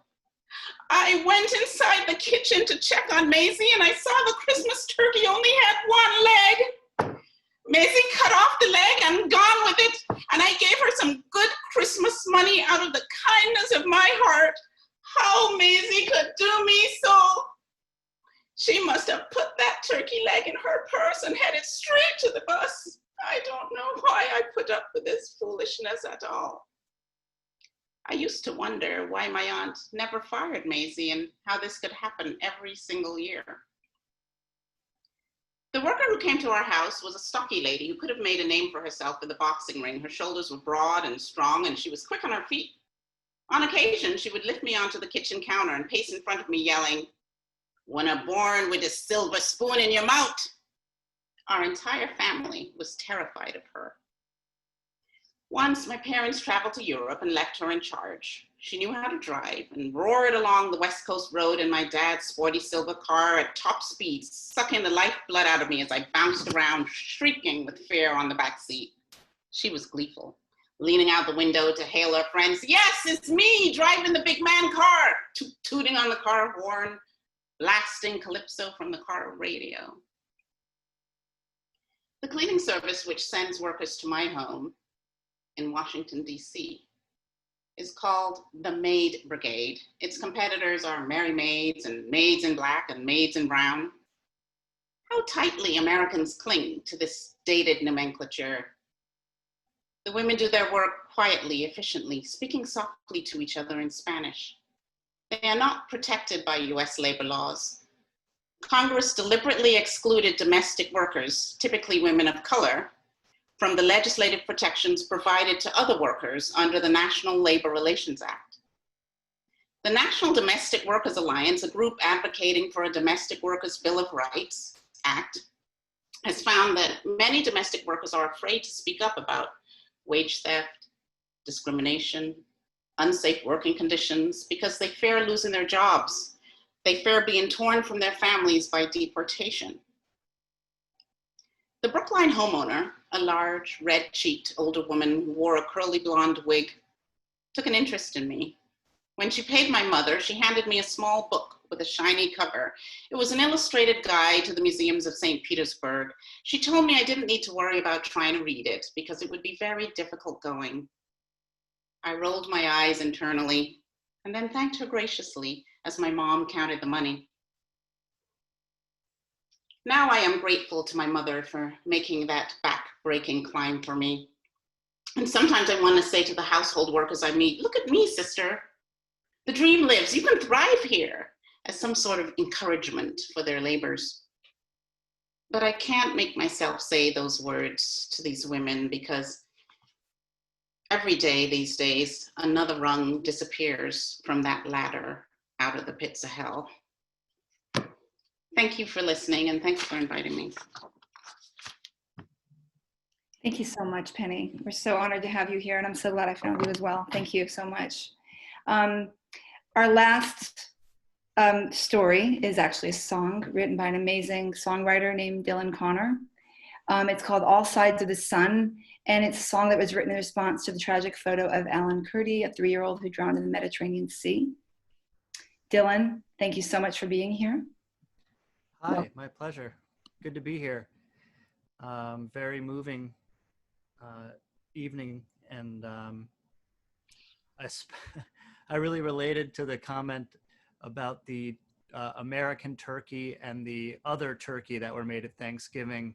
I went inside the kitchen to check on Maisie and I saw the Christmas turkey only had one leg. Maisie cut off the leg and gone with it, and I gave her some good Christmas money out of the kindness of my heart. How Maisie could do me so. She must have put that turkey leg in her purse and headed straight to the bus. I don't know why I put up with this foolishness at all. I used to wonder why my aunt never fired Maisie and how this could happen every single year. The worker who came to our house was a stocky lady who could have made a name for herself in the boxing ring. Her shoulders were broad and strong, and she was quick on her feet. On occasion, she would lift me onto the kitchen counter and pace in front of me yelling, "When a born with a silver spoon in your mouth." Our entire family was terrified of her. Once, my parents traveled to Europe and left her in charge. She knew how to drive and roared along the West Coast road in my dad's sporty silver car at top speed, sucking the lifeblood out of me as I bounced around, shrieking with fear on the back seat. She was gleeful, leaning out the window to hail her friends. "Yes, it's me, driving the big man car," tooting on the car horn, blasting calypso from the car radio. The cleaning service, which sends workers to my home in Washington, D.C., is called the Maid Brigade. Its competitors are Merry Maids and Maids in Black and Maids in Brown. How tightly Americans cling to this dated nomenclature. The women do their work quietly, efficiently, speaking softly to each other in Spanish. They are not protected by US labor laws. Congress deliberately excluded domestic workers, typically women of color, from the legislative protections provided to other workers under the National Labor Relations Act. The National Domestic Workers Alliance, a group advocating for a Domestic Workers Bill of Rights Act, has found that many domestic workers are afraid to speak up about wage theft, discrimination, unsafe working conditions because they fear losing their jobs. They fear being torn from their families by deportation. The Brookline homeowner, a large, red-cheeked older woman who wore a curly blonde wig, took an interest in me. When she paid my mother, she handed me a small book with a shiny cover. It was an illustrated guide to the museums of St. Petersburg. She told me I didn't need to worry about trying to read it because it would be very difficult going. I rolled my eyes internally and then thanked her graciously as my mom counted the money. Now I am grateful to my mother for making that back-breaking climb for me. And sometimes I want to say to the household workers I meet, look at me, sister. The dream lives, you can thrive here, as some sort of encouragement for their labors. But I can't make myself say those words to these women because every day these days, another rung disappears from that ladder out of the pits of hell. Thank you for listening and thanks for inviting me. Thank you so much, Penny. We're so honored to have you here, and I'm so glad I found you as well. Thank you so much. Our last story is actually a song written by an amazing songwriter named Dylan Connor. It's called All Sides of the Sun, and it's a song that was written in response to the tragic photo of Alan Kurdi, a 3-year-old who drowned in the Mediterranean Sea. Dylan, thank you so much for being here. Hi, my pleasure. Good to be here. Very moving evening, and I really related to the comment about the American turkey and the other turkey that were made at Thanksgiving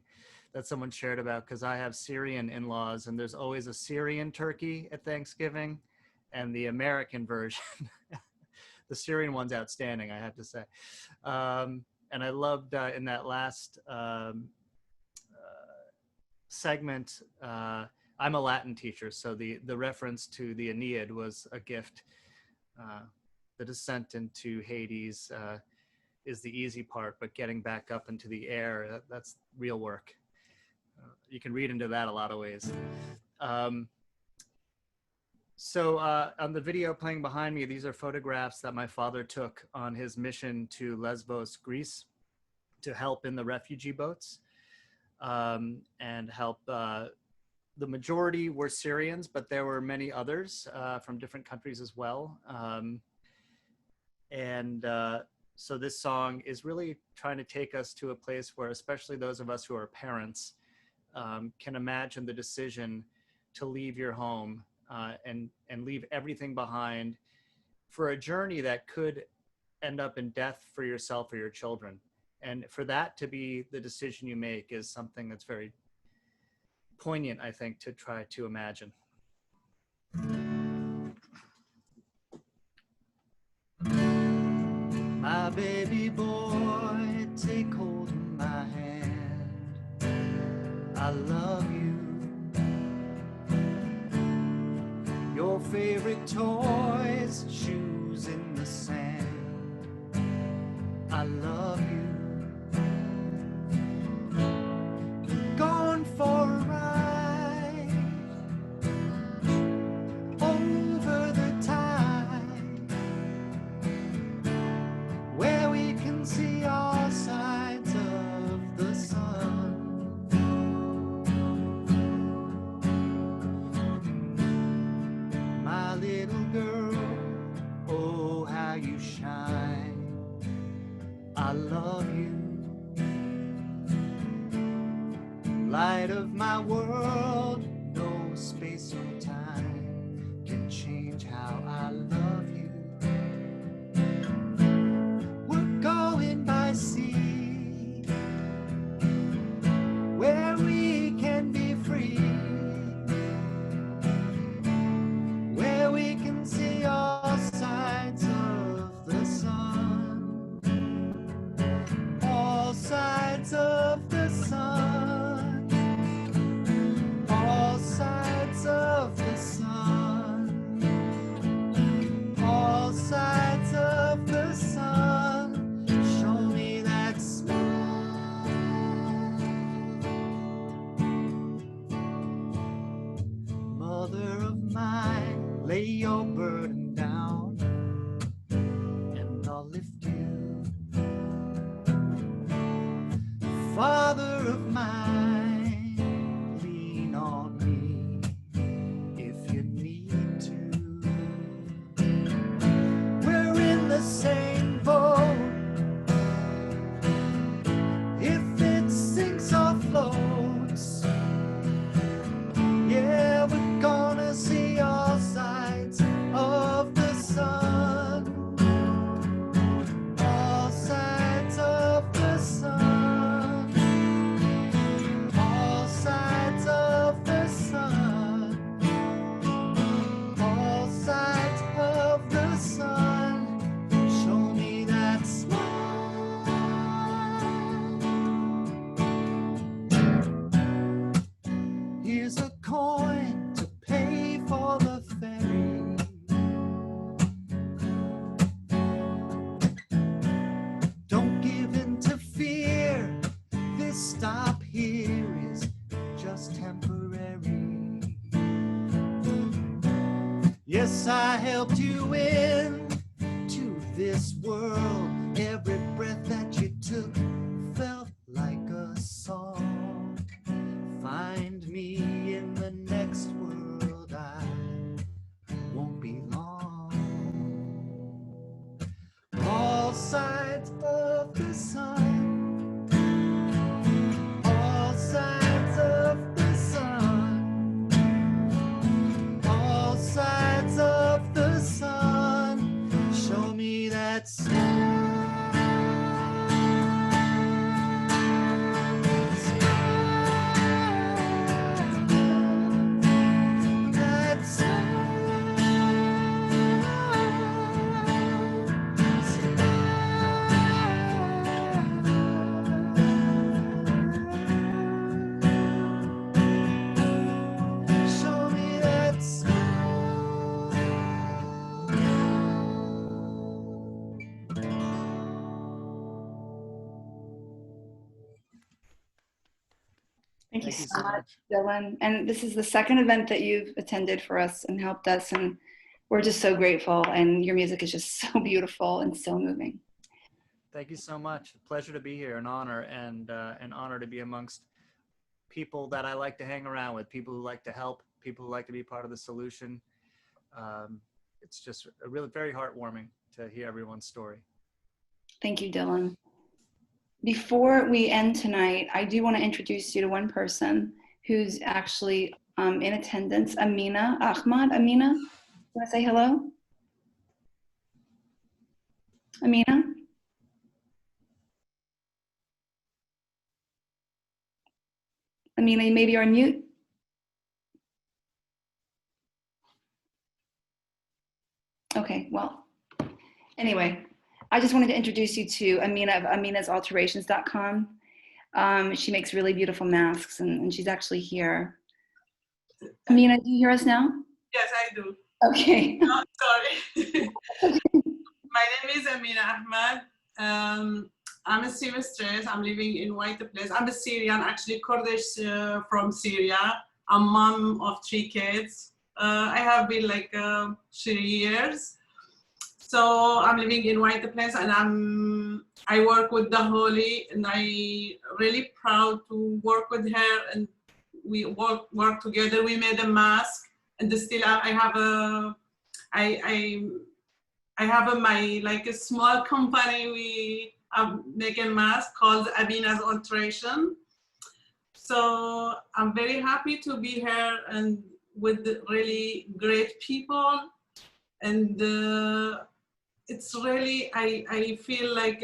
that someone shared about, because I have Syrian in-laws, and there's always a Syrian turkey at Thanksgiving and the American version. The Syrian one's outstanding, I have to say. And I loved in that last segment, I'm a Latin teacher, so the reference to the Aeneid was a gift. The descent into Hades is the easy part, but getting back up into the air, that's real work. You can read into that a lot of ways. So on the video playing behind me, these are photographs that my father took on his mission to Lesbos, Greece, to help in the refugee boats and help. The majority were Syrians, but there were many others from different countries as well. So this song is really trying to take us to a place where, especially those of us who are parents, can imagine the decision to leave your home and leave everything behind for a journey that could end up in death for yourself or your children. And for that to be the decision you make is something that's very poignant, I think, to try to imagine. My baby boy, take hold of my hand. I love you. Your favorite toys, shoes in the sand. I love you. Going for a ride over the tide, where we can see all sides of the sun. My little girl, oh how you shine. I love you. Light of my world, no space or time can change how I love you. We're going by sea, where we can be free, where we can see all sides of the sun. All Father of mine, lean on me if you need to. We're in the same boat. If it sinks or floats, yeah, we're gonna see all sides of the sun. All sides of the sun. All sides of the sun. All sides of the sun. Show me that smile. Here's a coin to pay for the ferry. Don't give in to fear. This stop here is just temporary. Yes, I helped you in to this world. Every breath that you took felt like a song. Find me in the next world. I won't be long. All sides of the sun. All sides of the sun. All sides of the sun. Show me that smile. That smile. Show me that smile. Thank you Thank you so so much, much. Dylan. And this is the second event that you've attended for us and helped us. And we're just so grateful. And your music is just so beautiful and so moving. Thank you so much. Pleasure to be here, an honor, and an honor to be amongst people that I like to hang around with, people who like to help, people who like to be part of the solution. It's just a really very heartwarming to hear everyone's story. Thank you, Dylan. Before we end tonight, I do want to introduce you to one person who's actually in attendance, Amina Ahmad. Amina, you want to say hello? Amina? Amina, maybe you're on mute. Okay, well, anyway, I just wanted to introduce you to Amina of AminasAlterations.com. She makes really beautiful masks, and she's actually here. Amina, do you hear us now? Yes, I do. Okay. Oh, sorry. My name is Amina Ahmad. I'm a seamstress. I'm living in White Place. I'm a Syrian, actually Kurdish from Syria. I'm mom of 3 kids. I have been like 3 years. So I'm living in White Place, and I work with the Holy, and I really proud to work with her, and we work together. We made a mask, and still I have my like a small company. We make a mask called Abina's Alteration. So I'm very happy to be here and with really great people, and it's really I feel like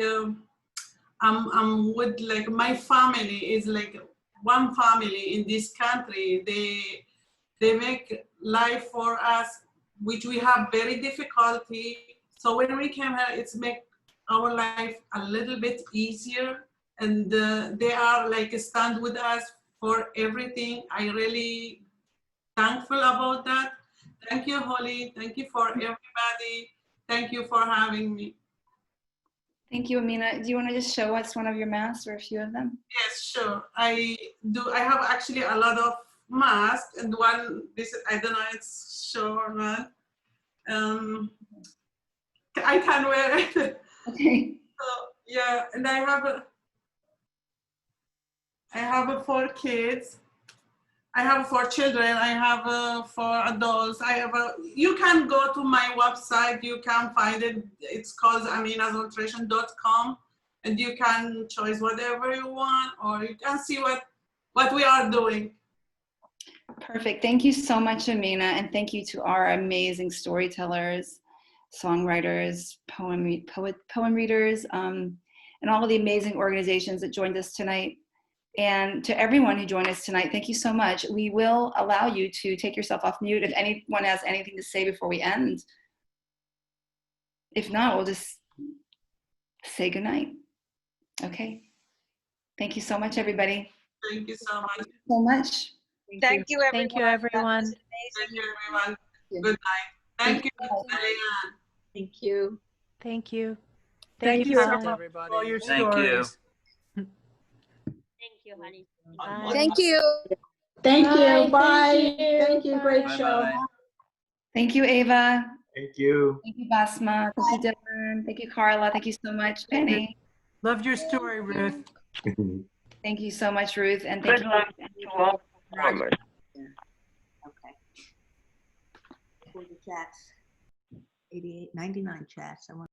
I'm with like my family is like one family in this country. They make life for us, which we have very difficulty. So when we came here, it's make our life a little bit easier, and they are like stand with us for everything. I really thankful about that. Thank you, Holly. Thank you for everybody. Thank you for having me. Thank you, Amina. Do you want to just show us one of your masks or a few of them? Yes, sure. I do. I have actually a lot of masks, and one, this, I don't know, it's sure or not. I can wear it. Okay. So, yeah, and I have I have 4 kids. I have 4 children. I have 4 adults. You can go to my website. You can find it. It's called aminazalteration.com, and you can choose whatever you want, or you can see what we are doing. Perfect. Thank you so much, Amina, and thank you to our amazing storytellers, songwriters, poem readers, and all of the amazing organizations that joined us tonight. And to everyone who joined us tonight, thank you so much. We will allow you to take yourself off mute if anyone has anything to say before we end. If not, we'll just say goodnight. Okay. Thank you so much, everybody. Thank you so much. Thank you so much. Thank you, everyone. Thank you, everyone. Thank you, everyone. Good night. Thank you, Diane. Thank you. Thank you. Thank you so much Colin. for all your Thank stories. Thank you, honey. Bye. Thank you. Thank you. Bye. Bye. Thank you. Great Bye show. bye. Thank you, Ava. Thank you. Thank you, Basma. Thank you, Dylan. Thank you, Carla. Thank you so much, Penny. Love your story, Ruth. Thank you so much, Ruth. And thank Good you luck to all performers. Okay. For the chats, 88, 99 chats. I want